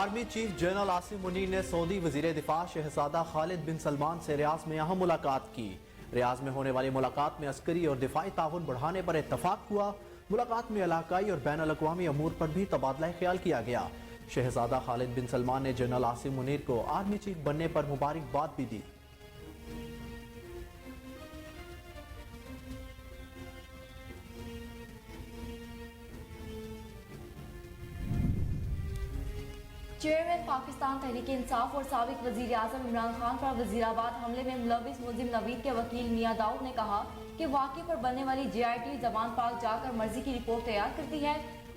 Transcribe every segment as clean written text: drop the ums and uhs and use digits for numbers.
Army chief general Asim Munir نے سعودی وزیر دفاع شہزادہ خالد بن سلمان سے ریاض میں اہم ملاقات کی۔ ریاض میں ہونے والی ملاقات میں عسکری اور دفاعی تعاون بڑھانے پر اتفاق ہوا۔ ملاقات میں علاقائی اور بین الاقوامی امور پر بھی تبادلہ خیال کیا گیا۔ شہزادہ خالد بن سلمان نے جنرل عاصم منیر کو آرمی چیف بننے پر مبارکباد بھی دی۔ چیئرمین پاکستان تحریک انصاف اور سابق وزیر اعظم عمران خان پر وزیرآباد حملے میں ملوث ملزم نوید کے وکیل میاں داؤد نے کہا کہ واقعے پر بننے والی جے آئی ٹی زبان پاک جا کر مرضی کی رپورٹ تیار کرتی ہے۔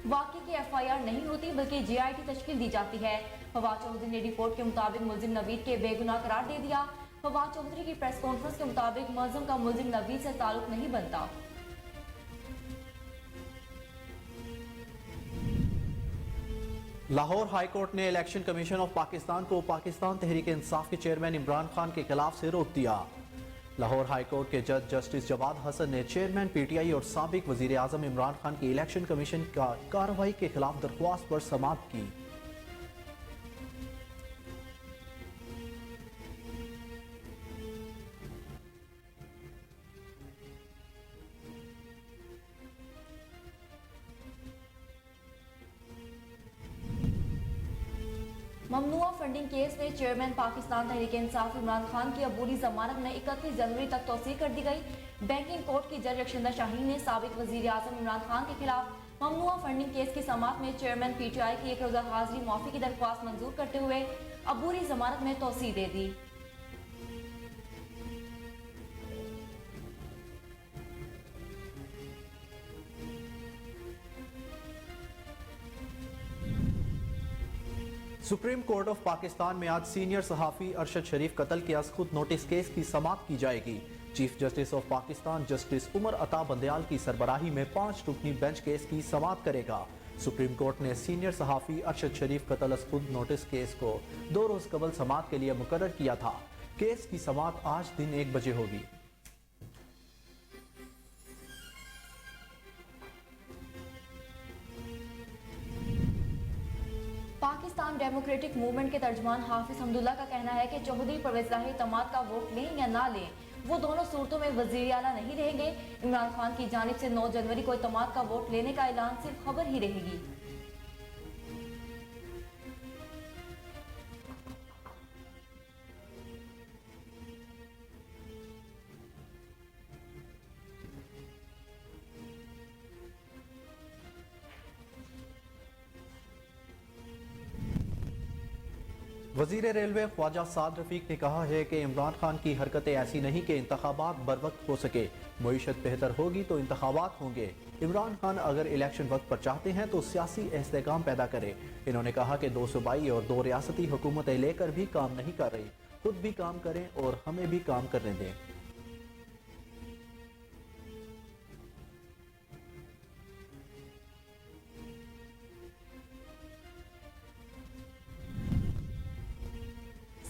واقعے کی ایف آئی آر نہیں ہوتی بلکہ جے آئی ٹی تشکیل دی جاتی ہے۔ فواد چودھری نے رپورٹ کے مطابق ملزم نوید کے بے گناہ قرار دے دیا۔ فواد چودھری کی پریس کانفرنس کے مطابق ملزم کا ملزم نوید سے تعلق نہیں بنتا۔ لاہور ہائی کورٹ نے الیکشن کمیشن آف پاکستان کو پاکستان تحریک انصاف کے چیئرمین عمران خان کے خلاف سے روک دیا۔ لاہور ہائی کورٹ کے جج جسٹس جواد حسن نے چیئرمین پی ٹی آئی اور سابق وزیر اعظم عمران خان کی الیکشن کمیشن کا کارروائی کے خلاف درخواست پر سماعت کی۔ ممنوعہ فنڈنگ کیس میں چیئرمین پاکستان تحریک انصاف عمران خان کی عبوری ضمانت میں 31 جنوری تک توسیع کر دی گئی۔ بینکنگ کورٹ کی جج رخشندہ شاہین نے سابق وزیر اعظم عمران خان کے خلاف ممنوعہ فنڈنگ کیس کی سماعت میں چیئرمین پی ٹی آئی کی ایک روزہ حاضری معافی کی درخواست منظور کرتے ہوئے عبوری ضمانت میں توسیع دے دی۔ سپریم کورٹ آف پاکستان میں آج سینئر صحافی ارشد شریف قتل کے از خود نوٹس کیس کی سماعت کی جائے گی۔ Chief justice of Pakistan justice Umar Ata Bandial کی سربراہی میں 5 رکنی بینچ کیس کی سماعت کرے گا۔ سپریم کورٹ نے سینئر صحافی ارشد شریف قتل از خود نوٹس کیس کو 2 روز قبل سماعت کے لیے مقرر کیا تھا۔ کیس کی سماعت آج دن 1 بجے ہوگی۔ پاکستان ڈیموکریٹک موومنٹ کے ترجمان حافظ حمداللہ کا کہنا ہے کہ چودھری پرویز الہی اعتماد کا ووٹ لیں یا نہ لیں، وہ دونوں صورتوں میں وزیر اعلیٰ نہیں رہیں گے۔ عمران خان کی جانب سے 9 جنوری کو اعتماد کا ووٹ لینے کا اعلان صرف خبر ہی رہے گی۔ وزیر ریلوے خواجہ سعد رفیق نے کہا ہے کہ عمران خان کی حرکتیں ایسی نہیں کہ انتخابات بر وقت ہو سکے۔ معیشت بہتر ہوگی تو انتخابات ہوں گے۔ عمران خان اگر الیکشن وقت پر چاہتے ہیں تو سیاسی استحکام پیدا کرے۔ انہوں نے کہا کہ 2 صوبائی اور 2 ریاستی حکومتیں لے کر بھی کام نہیں کر رہی، خود بھی کام کریں اور ہمیں بھی کام کرنے دیں۔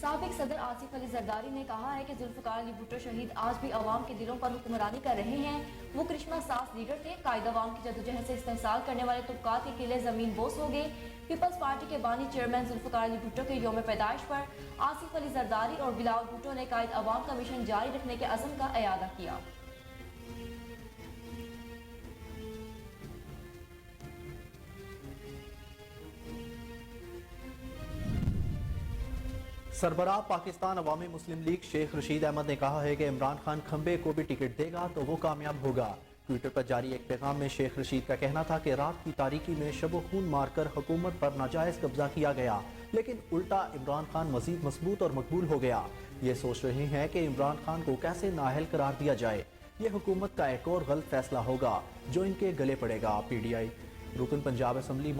سابق صدر آصف علی زرداری نے کہا ہے کہ ذوالفقار علی بھٹو شہید آج بھی عوام کے دلوں پر حکمرانی کر رہے ہیں۔ وہ کرشمہ ساز لیڈر تھے۔ قائد عوام کی جدوجہد سے استحصال کرنے والے طبقات کے قلعے زمین بوس ہو گئے۔ پیپلز پارٹی کے بانی چیئرمین ذوالفقار علی بھٹو کے یوم پیدائش پر آصف علی زرداری اور بلاول بھٹو نے قائد عوام کا مشن جاری رکھنے کے عزم کا اعادہ کیا۔ سربراہ پاکستان عوامی مسلم لیگ شیخ رشید احمد نے کہا ہے کہ عمران خان کھمبے کو بھی ٹکٹ دے گا تو وہ کامیاب ہوگا۔ ٹویٹر پر جاری ایک پیغام میں شیخ رشید کا کہنا تھا کہ رات کی تاریکی میں شب و خون مار کر حکومت پر ناجائز قبضہ کیا گیا، لیکن الٹا عمران خان مزید مضبوط اور مقبول ہو گیا۔ یہ سوچ رہے ہیں کہ عمران خان کو کیسے نااہل قرار دیا جائے۔ یہ حکومت کا ایک اور غلط فیصلہ ہوگا جو ان کے گلے پڑے گا۔ پی ڈی آئی رکن Punjab assembly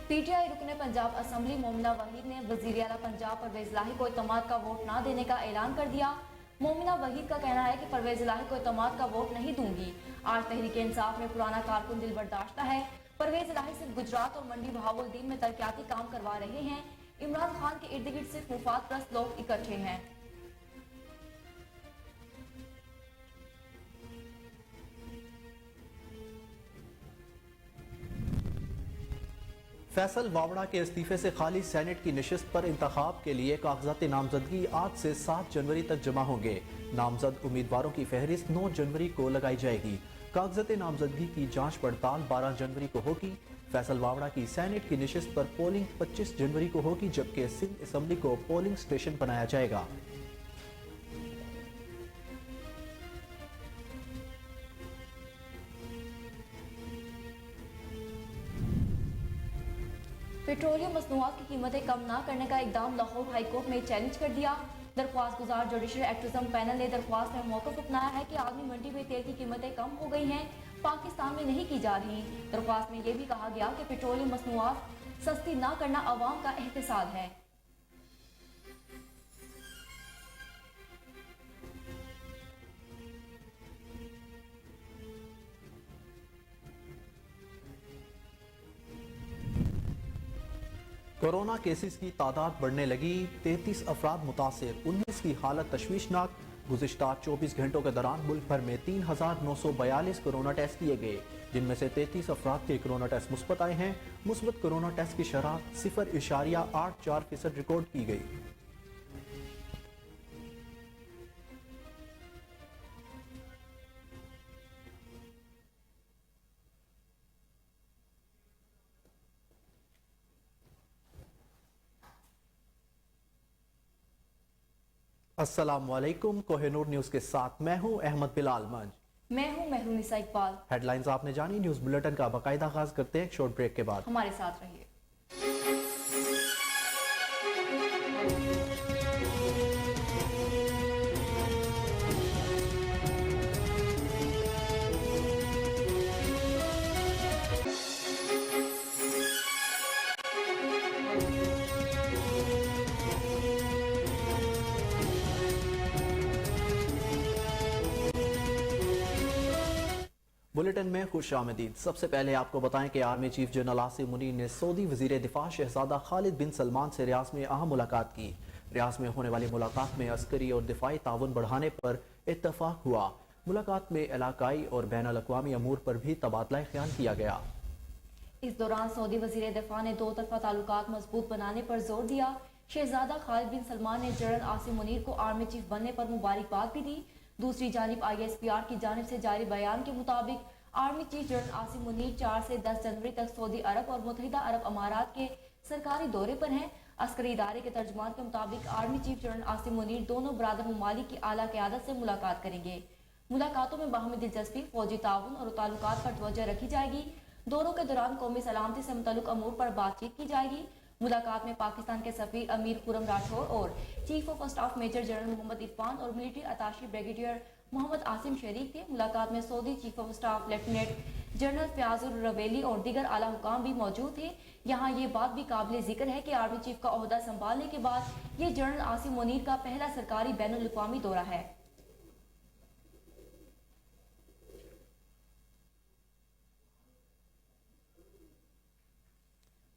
P T I رکن پنجاب اسمبلی مومنہ وحید نے وزیر اعلیٰ پنجاب پرویز الہی کو اعتماد کا ووٹ نہ دینے کا اعلان کر دیا۔ مومنہ وحید کا کہنا ہے کہ پرویز الہی کو اعتماد کا ووٹ نہیں دوں گی۔ آج تحریک انصاف میں پرانا کارکن دل برداشتہ ہے۔ پرویز الہی صرف گجرات اور منڈی بہاولدین میں ترقیاتی کام کروا رہے ہیں۔ عمران خان کے ارد گرد صرف مفاد پرست لوگ اکٹھے ہیں۔ फैसल वावड़ा के इस्तीफे से खाली सेनेट की नशिस्त पर इंतखाब के लिए कागजात नामजदगी आज से 7 जनवरी तक जमा होंगे। नामजद उम्मीदवारों की फहरिस्त 9 जनवरी को लगाई जाएगी। कागजात नामजदगी की जांच पड़ताल 12 जनवरी को होगी। फैसल वावड़ा की सेनेट की नशिस्त पर पोलिंग 25 जनवरी को होगी, जबकि सिंध असम्बली को पोलिंग स्टेशन बनाया जाएगा। पेट्रोलियम मसनूआत की कीमतें कम न करने का इकदाम लाहौर हाई कोर्ट में चैलेंज कर दिया। दरख्वास्त गुजार जुडिशल एक्टिविज्म पैनल ने दरख्वास्त में मौक़िफ़ अपनाया है कि आलमी मंडी में तेल की कीमतें कम हो गई हैं, पाकिस्तान में नहीं की जा रही। दरख्वास्त में यह भी कहा गया कि पेट्रोलियम मसनूआत सस्ती न करना अवाम का एहतसाब है। कोरोना केसेस की तादाद बढ़ने लगी, 33 अफराद मुतासिर, 19 की हालत तशवीशनाक। गुज़िश्ता 24 घंटों के दौरान मुल्क भर में 3,942 कोरोना टेस्ट किए गए, जिनमें से 33 अफराद के कोरोना टेस्ट मुस्बत आए हैं। मुस्बत कोरोना टेस्ट की शरह 0.84% रिकॉर्ड की गई। अस्सलाम वालेकुम, कोहिनूर न्यूज के साथ मैं हूं अहमद बिलाल मंज। मैं हूं महरूनिसा इकबाल। हेडलाइंस आपने जानी। न्यूज बुलेटिन का बाकायदा आगाज करते हैं एक शॉर्ट ब्रेक के बाद। हमारे साथ रहिए। बुलेटिन में खुश आमदीद। सबसे पहले आपको बताएं कि army chief general Asim Munir ने सऊदी वजीर दिफा शहजादा खालिद बिन सलमान से रियाज में अहम मुलाकात की। रियाज में होने वाली मुलाकात में अस्करी और दिफाई ताउन बढ़ाने पर इत्तफाक हुआ। मुलाकात में इलाकाई और बैन अल-अक़वामी अमूर पर भी तबादला ख्याल किया गया। इस दौरान सऊदी वजीर दिफा ने दो तरफा ताल्लुकात मजबूत बनाने पर जोर दिया। शहजादा खालिद बिन सलमान ने जनरल आसिम मुनीर को आर्मी चीफ बनने पर मुबारकबाद भी दी। दूसरी जानिब ISPR की जानिब से जारी बयान के मुताबिक army chief general Asim Munir 4 से 10 जनवरी तक सऊदी अरब और मुत्तहिदा अरब अमारात के सरकारी दौरे पर हैं। अस्करी इदारे के तर्जुमान के मुताबिक army chief general Asim Munir दोनों बरादर ममालिक की आला क़यादत से मुलाकात करेंगे। मुलाकातों में बाहमी दिलचस्पी, फौजी ताउन और ताल्लुकात पर तवज्जो रखी जाएगी। दौरों के दौरान कौमी सलामती से मुतल्लिक अमूर पर बातचीत की जाएगी। मुलाकात में पाकिस्तान के सफीर अमीर खुरम राठौर और chief of staff major general Mohammad Irfan और military attache brigadier Mohammad Asim Shariq थे। मुलाकात में Saudi chief of staff lieutenant general Fayazur Ruwaili और दीगर आला हुकाम भी मौजूद थे। यहाँ ये बात भी काबिल जिक्र है कि आर्मी चीफ का ओहदा संभालने के बाद ये जनरल आसिम मुनीर का पहला सरकारी बैनुल अक़वामी दौरा है।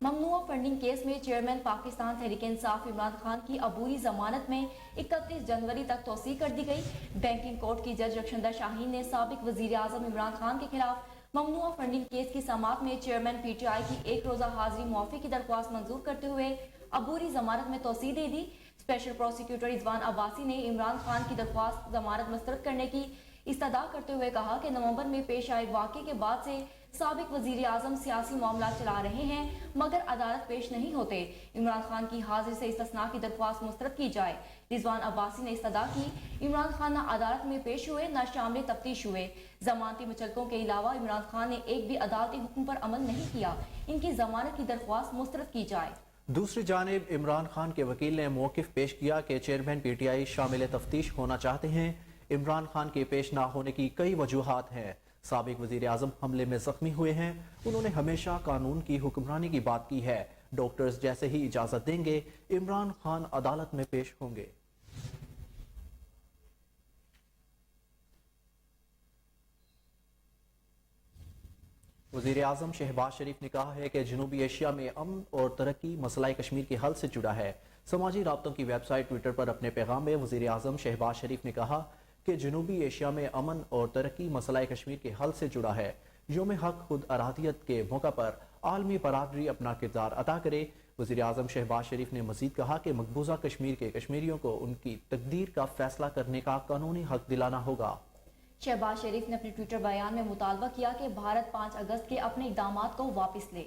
ममनुआ फंडिंग केस में चेयरमैन पाकिस्तान तहरीक इंसाफ इमरान खान की अबूरी जमानत में 31 जनवरी तक तोसी कर दी गई। बैंकिंग कोर्ट की जज रक्षंदा शाहीन ने साबिक वजीर आजम इमरान खान के खिलाफ ममनुआ फंडिंग केस की समाअत में चेयरमैन PTI की एक रोजा हाजिरी मुआफी की दरख्वास्त मंजूर करते हुए अबूरी जमानत में तोसी दे दी। स्पेशल प्रोसिक्यूटर रिजवान अब्बासी ने इमरान खान की दरख्वास्त जमानत मुस्तरद करने की इस्तदा करते हुए कहा कि नवंबर में पेश आए वाक़े के बाद से साबिक वजीर आजम सियासी मामला चला रहे हैं मगर अदालत पेश नहीं होते। इमरान खान की हाजिरी से इस्तिस्ना की दरख्वास्त मुस्तरद की जाए। रिजवान अब्बासी ने इस्तदा की इमरान खान न अदालत में पेश हुए न शामिल तफ्तीश हुए। जमानती मुचलकों के अलावा इमरान खान ने एक भी अदालती हुक्म पर अमल नहीं किया। इनकी जमानत की दरख्वास्त मुस्तरद की जाए। दूसरी जानिब इमरान खान के वकील ने मौक़िफ़ पेश किया कि चेयरमैन PTI शामिल तफ्तीश होना चाहते हैं। इमरान खान के पेश ना होने की कई वजूहात हैं। साबिक वजीर आजम हमले में जख्मी हुए हैं। उन्होंने हमेशा कानून की हुक्मरानी की बात की है। डॉक्टर्स जैसे ही इजाजत देंगे इमरान खान अदालत में पेश होंगे। वजीर आजम शहबाज शरीफ ने कहा है कि जनूबी एशिया में अमन और तरक्की मसला कश्मीर के हल से जुड़ा है। समाजी राब्तों की वेबसाइट ट्विटर पर अपने पैगाम में वजीर आजम शहबाज शरीफ ने कहा कि जनूबी एशिया में अमन और तरक्की मसला कश्मीर के हल से जुड़ा है। यौम हक खुद अरादियत के मौका पर عالمی برادری اپنا کردار ادا کرے۔ وزیر اعظم شہباز شریف نے مزید کہا کہ مقبوضہ کشمیر کے کشمیریوں کو ان کی تقدیر کا فیصلہ کرنے کا قانونی حق دلانا ہوگا۔ شہباز شریف نے اپنے ٹویٹر بیان میں مطالبہ کیا کہ بھارت 5 اگست کے اپنے اقدامات کو واپس لے۔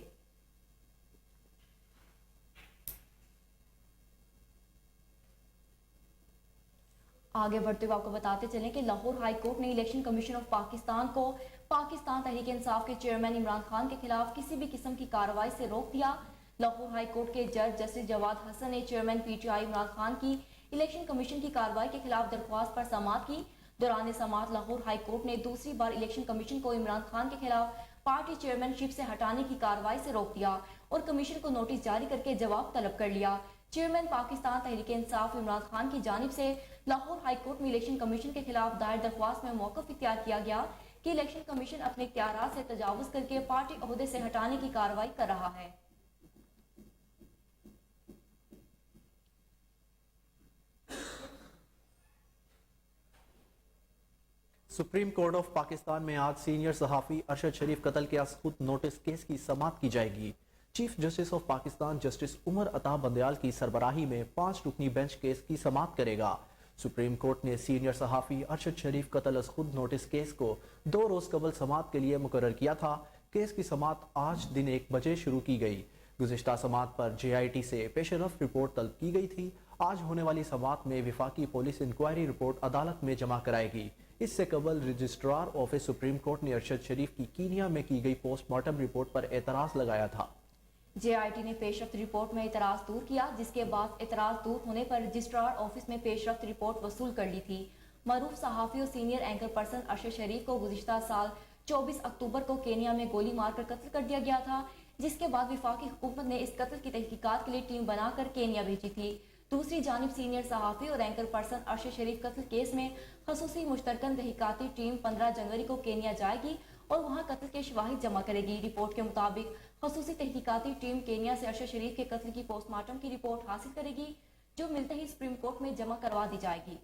آگے بڑھتے ہوئے آپ کو بتاتے چلیں کہ لاہور ہائی کورٹ نے الیکشن کمیشن آف پاکستان کو پاکستان تحریک انصاف کے چیئرمین عمران خان کے خلاف کسی بھی قسم کی کارروائی سے روک دیا۔ لاہور ہائی کورٹ کے جج جسٹس جواد حسن نے chairman P T I Imran Khan کی الیکشن کمیشن کی کارروائی کے خلاف درخواست پر سماعت کی۔ دوران سماعت لاہور ہائی کورٹ نے دوسری بار الیکشن کمیشن کو عمران خان کے خلاف پارٹی چیئرمین شپ سے ہٹانے کی کارروائی سے روک دیا اور کمیشن کو نوٹس جاری کر کے جواب طلب کر لیا۔ چیئرمین پاکستان تحریک انصاف عمران خان کی جانب سے لاہور ہائی کورٹ میں الیکشن کمیشن کے خلاف دائر درخواست میں موقف اختیار کیا گیا کہ الیکشن کمیشن اپنے اختیارات سے تجاوز کر کے پارٹی عہدے سے ہٹانے کی کارروائی کر رہا ہے۔ سپریم کورٹ آف پاکستان میں آج سینئر صحافی ارشد شریف قتل کے از خود نوٹس کیس کی سماعت کی جائے گی۔ Chief justice of Pakistan justice Umar Ata Bandial کی سربراہی میں 5 رکنی بینچ کیس کی سماعت کرے گا۔ سپریم کورٹ نے سینئر صحافی ارشد شریف قتل از خود نوٹس کیس کو 2 روز قبل سماعت کے لیے مقرر کیا تھا۔ کیس کی سماعت آج دن 1 بجے شروع کی گئی۔ گزشتہ سماعت پر جے آئی ٹی سے پیش رفت رپورٹ طلب کی گئی تھی۔ آج ہونے والی سماعت میں وفاقی پولیس انکوائری رپورٹ عدالت میں جمع کرائے گی۔ اس سے قبل رجسٹرار آفس سپریم کورٹ نے ارشد شریف کی کینیا میں کی گئی پوسٹ مارٹم رپورٹ پر اعتراض لگایا تھا۔ جے آئی ٹی نے پیش رفت رپورٹ میں اعتراض دور کیا، جس کے بعد اعتراض دور ہونے پر رجسٹرار آفس میں پیش رفت رپورٹ وصول کر لی تھی۔ معروف صحافی اور سینئر اینکر پرسن ارشد شریف کو گزشتہ سال 24 اکتوبر کو کینیا میں گولی مار کر قتل کر دیا گیا تھا، جس کے بعد وفاقی حکومت نے اس قتل کی تحقیقات کے لیے ٹیم بنا کر کینیا بھیجی تھی۔ دوسری جانب سینئر صحافی اور اینکر پرسن ارشد شریف قتل کیس میں خصوصی مشترکہ تحقیقاتی ٹیم 15 جنوری کو کینیا جائے گی اور وہاں قتل کے شواہد جمع کرے گی۔ رپورٹ کے مطابق خصوصی تحقیقاتی ٹیم کینیا سے ارشد شریف کے قتل کی پوسٹ مارٹم کی رپورٹ حاصل کرے گی، جو ملتے ہی سپریم کورٹ میں جمع کروا دی جائے گی۔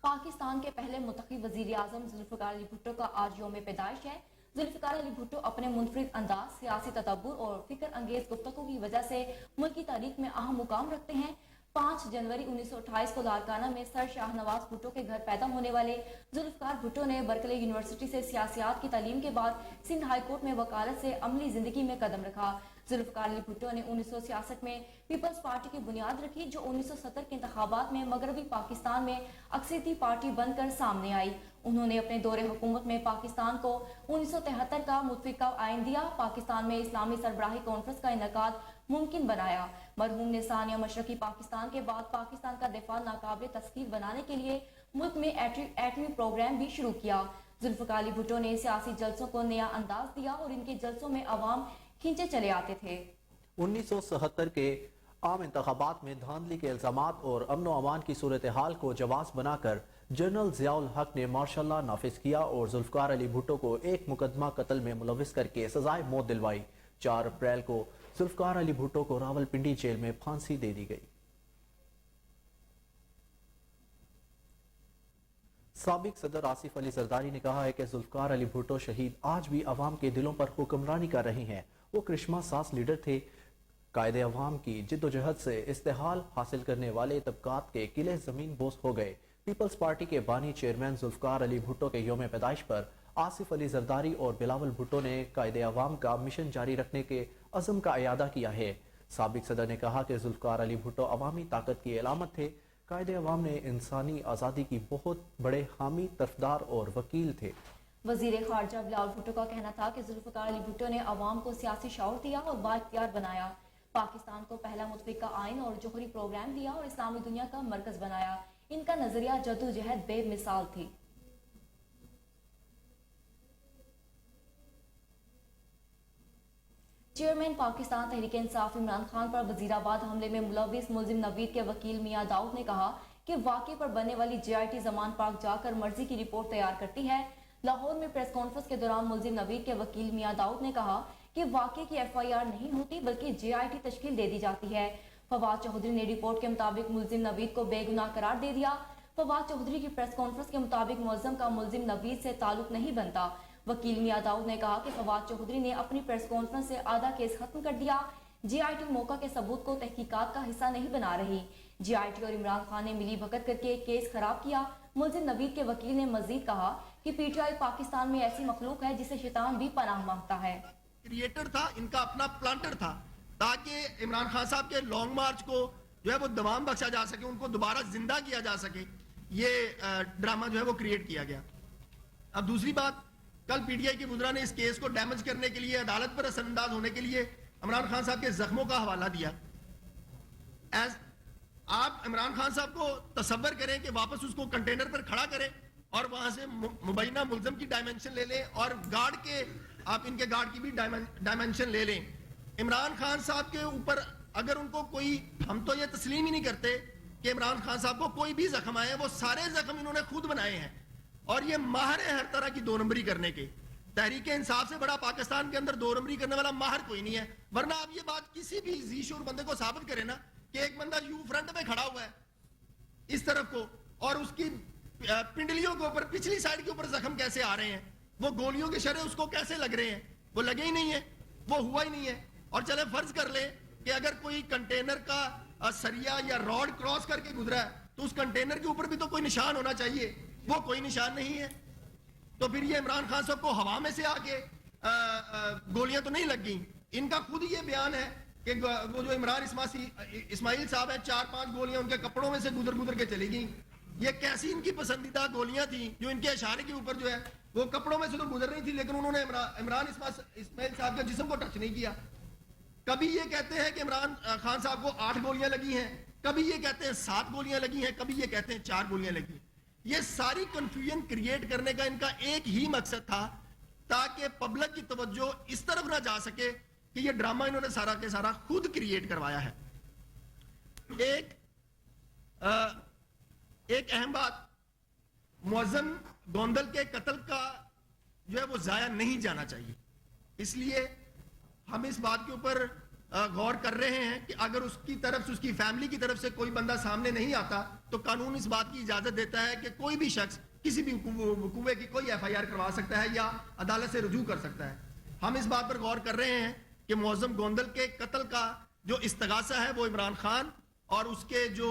پاکستان کے پہلے منتخب وزیر اعظم ذوالفقار علی بھٹو کا آج یوم پیدائش ہے۔ ذوالفقار علی بھٹو اپنے منفرد انداز، سیاسی تدبر اور فکر انگیز گفتگو کی وجہ سے ملک کی تاریخ میں اہم مقام رکھتے ہیں۔ 5 جنوری 1928 کو لارکانہ میں سر شاہ نواز بھٹو کے گھر پیدا ہونے والے ذوالفقار بھٹو نے برکلے یونیورسٹی سے سیاسیات کی تعلیم کے بعد سندھ ہائی کورٹ میں وکالت سے عملی زندگی میں قدم رکھا۔ ذوالفقار علی بھٹو نے 1966 میں پیپلز پارٹی کی بنیاد رکھی، جو 1970 کے انتخابات میں مغربی پاکستان میں اکثریتی پارٹی بن کر سامنے آئی۔ انہوں نے اپنے دور حکومت میں پاکستان کو 1973 کا متفقہ آئین دیا، پاکستان میں اسلامی سربراہی کانفرنس کا انعقاد ممکن بنایا۔ مرحوم نے ثانیہ مشرقی پاکستان کے بعد پاکستان کا دفاع ناقابل تسخیر بنانے کے لیے ملک میں ایٹمی پروگرام بھی شروع کیا۔ ذوالفقار علی بھٹو نے سیاسی جلسوں کو نیا انداز دیا اور ان کے جلسوں میں عوام کھینچے چلے آتے تھے۔ 1977 کے عام انتخابات میں دھاندلی کے الزامات اور امن و امان کی صورتحال کو جواز بنا کر جنرل ضیاء الحق نے مارشل لاء نافذ کیا اور ذوالفقار علی بھٹو کو ایک مقدمہ قتل میں ملوث کر کے سزائے موت دلوائی۔ 4 اپریل کو ذوالفقار علی بھٹو کو راولپنڈی جیل میں پھانسی دے دی گئی۔ سابق صدر آصف علی زرداری نے کہا ہے کہ ذوالفقار علی بھٹو شہید آج بھی عوام کے دلوں پر حکمرانی کر رہے ہیں۔ وہ کرشمہ ساز لیڈر تھے۔ قائد عوام کی جد و جہد سے استحال حاصل کرنے والے طبقات کے قلعے زمین بوس ہو گئے۔ پیپلز پارٹی کے بانی چیئرمین ذوالفقار علی بھٹو کے یوم پیدائش پر آصف علی زرداری اور بلاول بھٹو نے قائد عوام کا مشن جاری رکھنے کے عزم کا اعادہ کیا ہے۔ سابق صدر نے کہا کہ ذوالفقار علی بھٹو عوامی طاقت کی علامت تھے۔ قائد عوام نے انسانی آزادی کی بہت بڑے حامی، طرفدار اور وکیل تھے۔ وزیر خارجہ بلاول بھٹو کا کہنا تھا کہ ذوالفقار علی بھٹو نے عوام کو سیاسی شعور دیا اور بااختیار بنایا، پاکستان کو پہلا متفقہ آئین اور جوہری پروگرام دیا اور اسلامی دنیا کا مرکز بنایا۔ ان کا نظریہ جدوجہد بے مثال تھی۔ چیئرمین پاکستان تحریک انصاف عمران خان پر وزیرآباد حملے میں ملوث ملزم نوید کے وکیل میاں داؤد نے کہا کہ واقعے پر بننے والی جے آئی ٹی زمان پاک جا کر مرضی کی رپورٹ تیار کرتی ہے۔ لاہور میں پریس کانفرنس کے دوران ملزم نوید کے وکیل میاں داؤد نے کہا کہ واقعے کی ایف آئی آر نہیں ہوتی بلکہ جے آئی ٹی تشکیل دے دی جاتی ہے۔ فواد چودھری نے رپورٹ کے مطابق ملزم نوید کو بے گناہ قرار دے دیا۔ फवाद चौधरी की प्रेस कॉन्फ्रेंस के मुताबिक मुअज्जम का मुलजिम नवीद से ताल्लुक नहीं बनता। वकील मियां दाऊद ने कहा कि फवाद चौधरी ने अपनी प्रेस कॉन्फ्रेंस से आधा केस खत्म कर दिया। जीआईटी मौका के सबूत को तहकीकात का हिस्सा नहीं बना रही। जीआईटी और इमरान खान ने मिली भगत करके केस खराब किया। मुलजिम नवीद के वकील ने मजीद कहा कि पीटीआई पाकिस्तान में ऐसी मखलूक है जिसे शैतान भी पनाह मांगता है। क्रिएटर था, इनका अपना प्लांटर था, ताकि इमरान खान साहब के लॉन्ग मार्च को जो है वो दवाम बख्शा जा सके, उनको दोबारा जिंदा किया जा सके। ये ड्रामा जो है वो क्रिएट किया गया। अब दूसरी बात, कल पीटीआई के वुज़रा ने इस केस को डैमेज करने के लिए, अदालत पर असरअंदाज होने के लिए इमरान खान साहब के जख्मों का हवाला दिया। आप इमरान खान साहब को तसव्वुर करें कि वापस उसको कंटेनर पर खड़ा करें और वहां से मुबैना मुल्ज़म की डायमेंशन ले लें और गार्ड के, आप इनके गार्ड की भी डायमेंशन ले लें। इमरान खान साहब के ऊपर अगर उनको कोई, हम तो ये तस्लीम ही नहीं करते कि इमरान खान साहब को कोई भी जख्म आए, वो सारे जख्म इन्होंने खुद बनाए हैं और ये माहिर है हर तरह की दो नंबरी करने के। तहरीक इंसाफ से बड़ा पाकिस्तान के अंदर दो नंबरी करने वाला माहिर कोई नहीं है। वरना आप ये बात किसी भी ज़ीशूर बंदे को साबित करें ना कि एक बंदा यू फ्रंट में खड़ा हुआ है इस तरफ को और उसकी पिंडलियों के ऊपर, पिछली साइड के ऊपर जख्म कैसे आ रहे हैं, वो गोलियों के शरे उसको कैसे लग रहे हैं, वो लगे ही नहीं है, वो हुआ ही नहीं है। और चले फर्ज कर ले कि अगर कोई कंटेनर का सरिया या रॉड क्रॉस करके गुजरा है तो उस कंटेनर के ऊपर भी तो कोई निशान होना चाहिए, वो कोई निशान नहीं है। तो फिर ये इमरान खान साहब को हवा में से आके गोलियां तो नहीं लग गई। इनका खुद ये बयान है कि वो जो इमरान इस्माइल साहब है, 4-5 गोलियां उनके कपड़ों में से गुजर के चली गई। ये कैसी इनकी पसंदीदा गोलियां थी जो इनके इशारे के ऊपर जो है वो कपड़ों में से तो गुजर रही थी, लेकिन उन्होंने इमरान इस्माइल साहब के जिस्म को टच नहीं किया। कभी ये कहते हैं कि इमरान खान साहब को 8 गोलियां लगी हैं, कभी ये कहते हैं 7 गोलियां लगी हैं, कभी ये कहते हैं 4 गोलियां लगी। ये सारी कंफ्यूजन क्रिएट करने का इनका एक ही मकसद था ताकि पब्लिक की तवज्जो इस तरफ ना जा सके कि ये ड्रामा इन्होंने सारा के सारा खुद क्रिएट करवाया है। एक अहम बात, मुअज्जम गोंदल के कत्ल का जो है वो जाया नहीं जाना चाहिए। इसलिए हम इस बात के ऊपर गौर कर रहे हैं कि अगर उसकी तरफ से, उसकी फैमिली की तरफ से कोई बंदा सामने नहीं आता तो कानून इस बात की इजाजत देता है कि कोई भी शख्स किसी भी वकूए की कोई FIR करवा सकता है या अदालत से रुजू कर सकता है। हम इस बात पर गौर कर रहे हैं कि मुअज्जम गोंदल के कत्ल का जो इस्तगासा है वो इमरान खान और उसके जो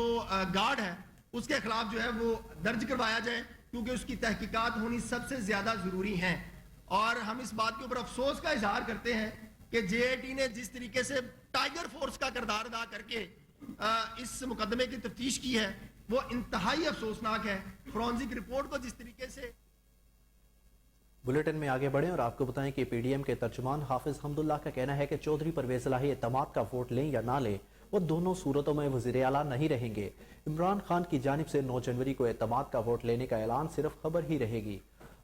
गार्ड है उसके खिलाफ जो है वो दर्ज करवाया जाए, क्योंकि उसकी तहकीकात होनी सबसे ज्यादा जरूरी है। और हम इस बात के ऊपर अफसोस का इजहार करते हैं कि JIT ने जिस तरीके से टाइगर फोर्स का किरदार अदा करके इस मुकदमे की तफ्तीश की है वो इंतहाई अफसोसनाक है। फोरेंसिक रिपोर्ट को जिस तरीके से। बुलेटिन में आगे बढ़ें और आपको बताएं कि PDM के तर्जुमान हाफिज हमदुल्ला का कहना है कि चौधरी परवेज इलाही एतमाद का वोट लें या ना लें, वो दोनों सूरतों में वज़ीर आला नहीं रहेंगे। इमरान खान की जानिब से 9 जनवरी को एतमाद का वोट लेने का ऐलान सिर्फ खबर ही रहेगी।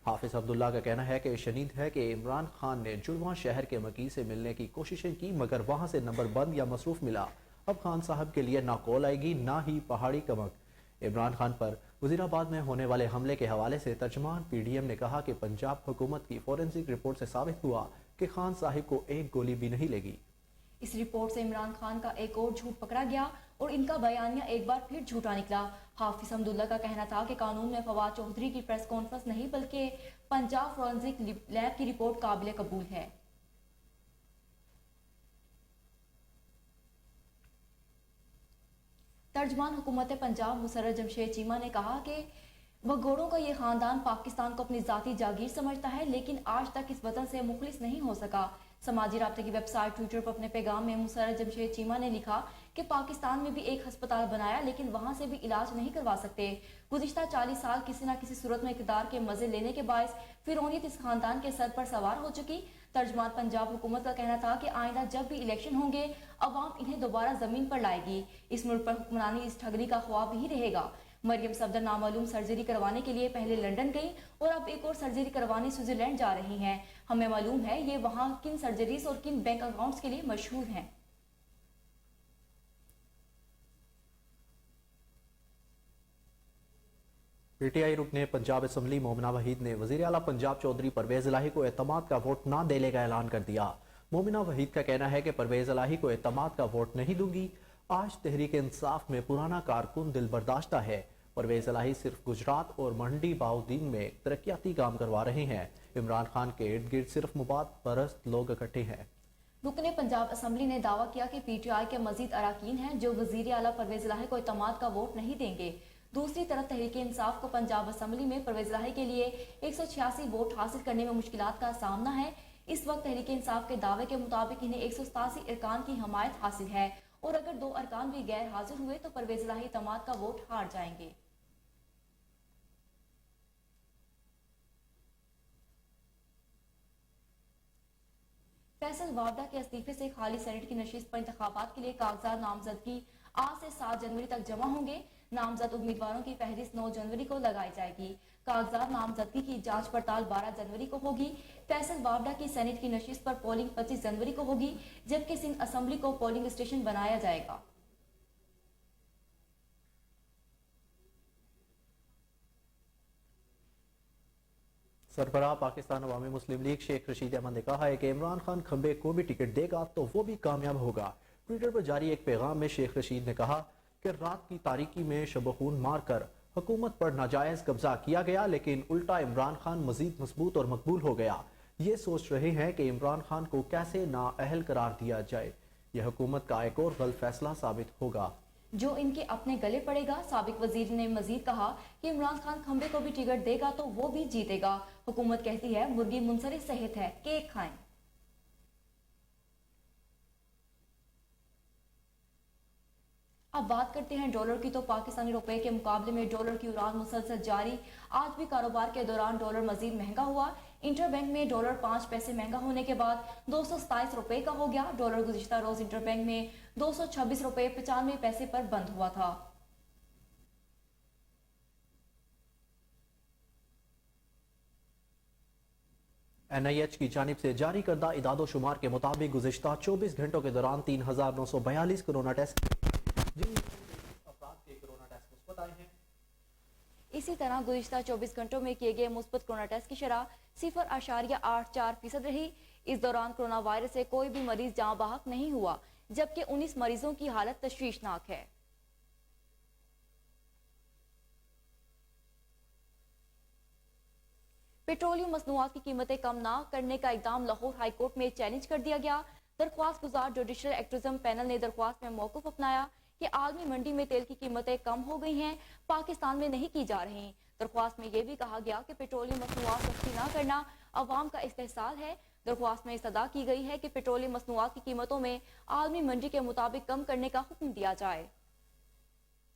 हाफिज अब्दुल्ला का कहना है कि शनीद है कि इमरान खान ने जुड़वां शहर के मकी से मिलने की कोशिशें की मगर वहां से नंबर बंद या मसरूफ मिला। अब खान साहब के लिए ना कॉल आएगी ना ही पहाड़ी कमक। इमरान खान पर वजीराबाद में होने वाले हमले के हवाले से तर्जुमान PDM ने कहा कि पंजाब हुकूमत की फोरेंसिक रिपोर्ट से साबित हुआ कि खान साहिब को एक गोली भी नहीं लगी। इस रिपोर्ट से इमरान खान का एक और झूठ पकड़ा गया और इनका बयानिया एक बार फिर झूठा निकला। हाफिज हमदुल्ला का कहना था कि कानून में फवाद चौधरी की प्रेस कॉन्फ्रेंस नहीं बल्कि पंजाब फोरेंसिक लैब की रिपोर्ट काबिल कबूल है। तर्जमान हुकूमत पंजाब मुसर्रत जमशेद चीमा ने कहा कि बगोड़ों का ये खानदान पाकिस्तान को अपनी जाती जागीर समझता है, लेकिन आज तक इस वतन से मुखलिस नहीं हो सका। समाजी राब्ते की वेबसाइट ट्विटर पर अपने पैगाम में मुसर्रत जमशेद चीमा ने लिखा कि पाकिस्तान में भी एक अस्पताल बनाया लेकिन वहां से भी इलाज नहीं करवा सकते। गुज़िश्ता 40 साल किसी न किसी सूरत में इक़्तिदार के मजे लेने के बायस फिरौनियत इस खानदान के सर पर सवार हो चुकी। तर्जमान पंजाब हुकूमत का कहना था कि आइंदा जब भी इलेक्शन होंगे अवाम इन्हें दोबारा जमीन पर लाएगी। इस मुल्क पर हुक्मरानी इस ठगरी का ख्वाब ही रहेगा। मरियम सफदर नामालूम सर्जरी करवाने के लिए पहले लंदन गई और अब एक और सर्जरी करवाने स्विट्जरलैंड जा रही हैं। हमें मालूम है ये वहां किन सर्जरीज और किन बैंक अकाउंट्स के लिए मशहूर हैं। PTI रुकने पंजाब असम्बली मोमिना वहीद ने वज़ीर आला पंजाब चौधरी परवेज इलाही को एतमाद का वोट ना देने का ऐलान कर दिया। मोमिना वहीद का कहना है कि परवेज इलाही को एतमाद का वोट नहीं दूंगी। आज तहरीक इंसाफ में पुराना कारकुन दिल बर्दाश्ता है। परवेज इलाही सिर्फ गुजरात और मंडी बाउद्दीन में तरक्याती काम करवा रहे हैं। इमरान खान के इर्द गिर्द सिर्फ मुबाद परस्त लोग इकट्ठे हैं। रुकने पंजाब असम्बली ने दावा किया कि पीटीआई के मजीद अरकान हैं जो वजीर आला परवेज इलाही को इत्मीनान का वोट नहीं देंगे। दूसरी तरफ तहरीक इंसाफ को पंजाब असम्बली में परवेज इलाही के लिए 186 वोट हासिल करने में मुश्किलात का सामना है। इस वक्त तहरीक इंसाफ के दावे के मुताबिक इन्हें 187 अरकान की हमायत हासिल है और अगर 2 अरकान भी गैर हाजिर हुए तो परवेज इलाही इत्मीनान का वोट हार जाएंगे। फैसल वावडा के इस्तीफे से खाली सेनेट की नशिस्त पर इंतखाबात के लिए कागजात नामजदगी आज से 7 जनवरी तक जमा होंगे। नामजद उम्मीदवारों की फहरिस्त 9 जनवरी को लगाई जाएगी। कागजात नामजदगी की जांच पड़ताल 12 जनवरी को होगी। फैसल वावडा की सेनेट की नशिस्त पर पोलिंग 25 जनवरी को होगी, जबकि सिंध असम्बली को पोलिंग स्टेशन बनाया जाएगा। सरबराह पाकिस्तान अवामी मुस्लिम लीग शेख रशीद अहमद ने कहा है कि इमरान खान खंबे को भी टिकट देगा तो वो भी कामयाब होगा। ट्विटर पर जारी एक पैगाम में शेख रशीद ने कहा कि रात की तारीकी में शब-ए-खून मारकर हुकूमत पर नाजायज कब्जा किया गया, लेकिन उल्टा इमरान खान मजीद मजबूत और मकबूल हो गया। ये सोच रहे हैं कि इमरान खान को कैसे नाअहल करार दिया जाए। यह हुकूमत का एक और गलत फैसला साबित होगा जो इनके अपने गले पड़ेगा। साबिक वजीर ने मजीद कहा कि इमरान खान खंबे को भी टिकट देगा तो वो भी जीतेगा। हुकूमत कहती है मुर्गी मुनसरिफ सेहत है, केक खाएं। अब बात करते हैं डॉलर की। तो पाकिस्तानी रुपए के मुकाबले में डॉलर की उड़ान मुसलसल जारी। आज भी कारोबार के दौरान डॉलर मजीद महंगा हुआ। इंटरबैंक में डॉलर 5 पैसे महंगा होने के बाद 227 रुपए का हो गया। डॉलर गुज़िश्ता रोज इंटरबैंक में 226 रुपए 95 पैसे पर बंद हुआ था। NIH की जानिब से जारी करदा इदादो शुमार के मुताबिक गुज़िश्ता 24 घंटों के दौरान 3942 कोरोना टेस्ट अफराद के कोरोना टेस्ट मुस्बत आए हैं। इसी तरह गुज़िश्ता 24 घंटों में किए गए मुस्बत कोरोना टेस्ट की शरह 0.84% रही। इस दौरान कोरोना वायरस से कोई भी मरीज जाँ बहक नहीं हुआ, जबकि 19 मरीजों की हालत तशवीशनाक है। पेट्रोलियम मसनूआत की कीमतें कम ना करने का इकदाम लाहौर हाई कोर्ट में चैलेंज कर दिया गया। दरख्वास्त गुजार जुडिशल एक्टिविज्म पैनल ने दरख्वास्त में मौक़िफ़ अपनाया कि आलमी मंडी में तेल की कीमतें कम हो गई हैं, पाकिस्तान में नहीं की जा रही। दरख्वास्त में यह भी कहा गया कि पेट्रोलियम मसनूआत सस्ती न करना अवाम का इस्तेहसाल है। दरख्वास्त में इस्तदा की गई है कि पेट्रोलियम मसनूआत की कीमतों में आलमी मंडी के मुताबिक कम करने का हुक्म दिया जाए।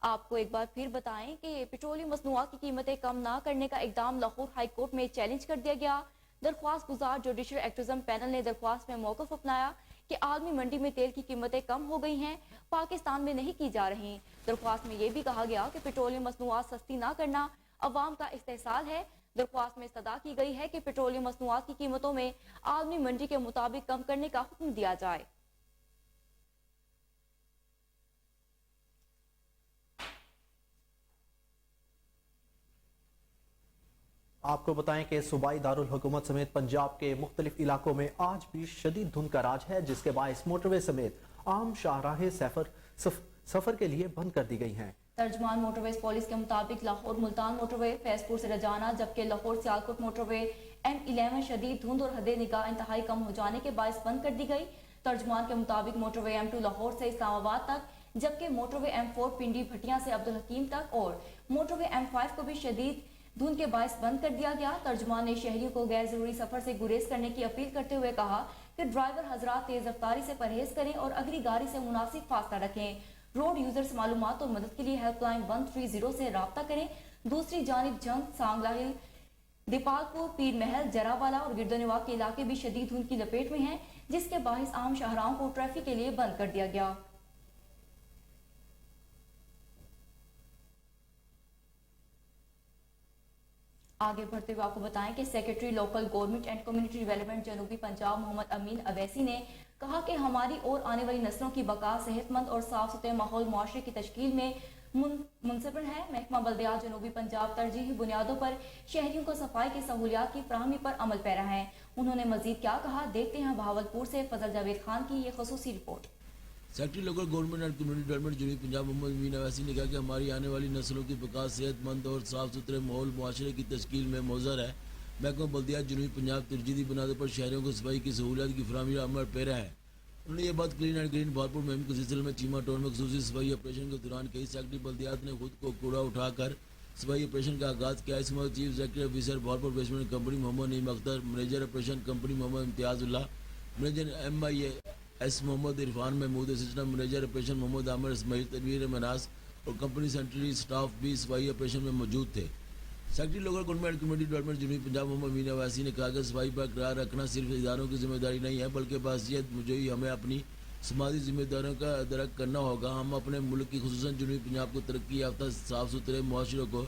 आपको एक बार फिर बताएं कि पेट्रोलियम मसनूआत की कीमतें कम ना करने का इकदाम लाहौर हाई कोर्ट में चैलेंज कर दिया गया। दरख्वास्त गुजार जुडिशल एक्टिविज्म पैनल ने दरख्वास्त में मौक़िफ़ अपनाया कि आलमी मंडी में तेल की कीमतें कम हो गई हैं, पाकिस्तान में नहीं की जा रही। दरख्वास्त में यह भी कहा गया कि पेट्रोलियम मसनूआत सस्ती ना करना अवाम का इस्तेहसाल है। दरख्वास्त में इस्तदा की गई है कि पेट्रोलियम मसनूआत की कीमतों में आलमी मंडी के मुताबिक कम करने का हुक्म दिया जाए। आपको बताएं कि सूबाई दारुल हुकूमत समेत पंजाब के मुख्तलिफ इलाकों में आज भी शदीद धुंध का राज है, जिसके बायस मोटरवे समेत आम शाहराहें सफर के लिए बंद कर दी गई हैं। तर्जमान मोटरवेज पुलिस के मुताबिक लाहौर मुल्तान मोटरवे फैजपुर से रजाना, जबकि लाहौर सियालकोट मोटरवे M11 शदीद धुंध और हद निगाह इंतहाई कम हो जाने के बायस बंद कर दी गई। तर्जमान के मुताबिक मोटरवे M2 लाहौर से इस्लामाबाद तक, जबकि मोटरवे M4 पिंडी भटिया से अब्दुल हकीम तक और मोटरवे M5 को भी शदीद धुंध के बायस बंद कर दिया गया। तर्जुमान ने शहरियों को गैर जरूरी सफर से गुरेज करने की अपील करते हुए कहा कि ड्राइवर हजरात तेज रफ्तारी से परहेज करें और अगली गाड़ी से मुनासिब फासला रखें। रोड यूजर्स मालूमात और मदद के लिए हेल्पलाइन 130 से राब्ता करें। दूसरी जानिब जंग, सांगलाहिल, दीपालपुर, पीर महल, जरावाला और गिरदोनवा के इलाके भी शदीद धुंध की लपेट में हैं, जिसके बाहिस आम शाहराओं को ट्रैफिक के लिए बंद कर दिया गया। आगे बढ़ते हुए आपको बताएं कि secretary local government and community development जनूबी पंजाब मोहम्मद अमीन अवैसी ने कहा कि हमारी और आने वाली नस्लों की बका सेहतमंद और साफ सुथरे माहौल मुआशरे की तश्कील में मुनसबिर है। महकमा बल्दियात जनूबी पंजाब तरजीही बुनियादों पर शहरियों को सफाई की सहूलियात की फराहमी पर अमल पैरा है। उन्होंने मजीद क्या कहा, देखते हैं बहावलपुर से फजल जावेद खान की ये खसूसी report. Secretary local government and community development جنوبی پنجاب محمد امین اویسی نے کہا کہ ہماری آنے والی نسلوں کی بقا صحت مند اور صاف ستھرے ماحول معاشرے کی تشکیل میں موزر ہے. محکمہ بلدیات جنوبی پنجاب ترجیحی بنیادوں پر شہریوں کو صفائی کی سہولیات کی فراہمی کا عمل پیرا ہے. انہوں نے یہ بات کلین اینڈ گرین بھارپور مہم کے سلسلے میں چیما ٹاؤن میں خصوصی صفائی آپریشن کے دوران کئی سیکٹری بلدیات نے خود کو کوڑا اٹھا کر صفائی آپریشن کا آغاز کیا. اس موقع chief executive officer Bahawalpur basement company Muhammad Naeem Akhtar, manager operation company Muhammad Imtiaz Ullah, manager MIS Muhammad Irfan Mahmood, assistant manager operation Muhammad Amir Ismail Tanveer مناس اور کمپنی سینٹری اسٹاف بھی صفائی آپریشن میں موجود تھے. Secretary local government and community development جنوبی پنجاب محمد امین اویسی نے کہا کہ صفائی پر قرار رکھنا صرف اداروں کی ذمہ داری نہیں ہے بلکہ بحیثیت مجھے ہمیں اپنی سماجی ذمہ داریوں کا ادراک کرنا ہوگا. ہم اپنے ملک کی خصوصاً جنوبی پنجاب کو ترقی یافتہ صاف ستھرے معاشروں کو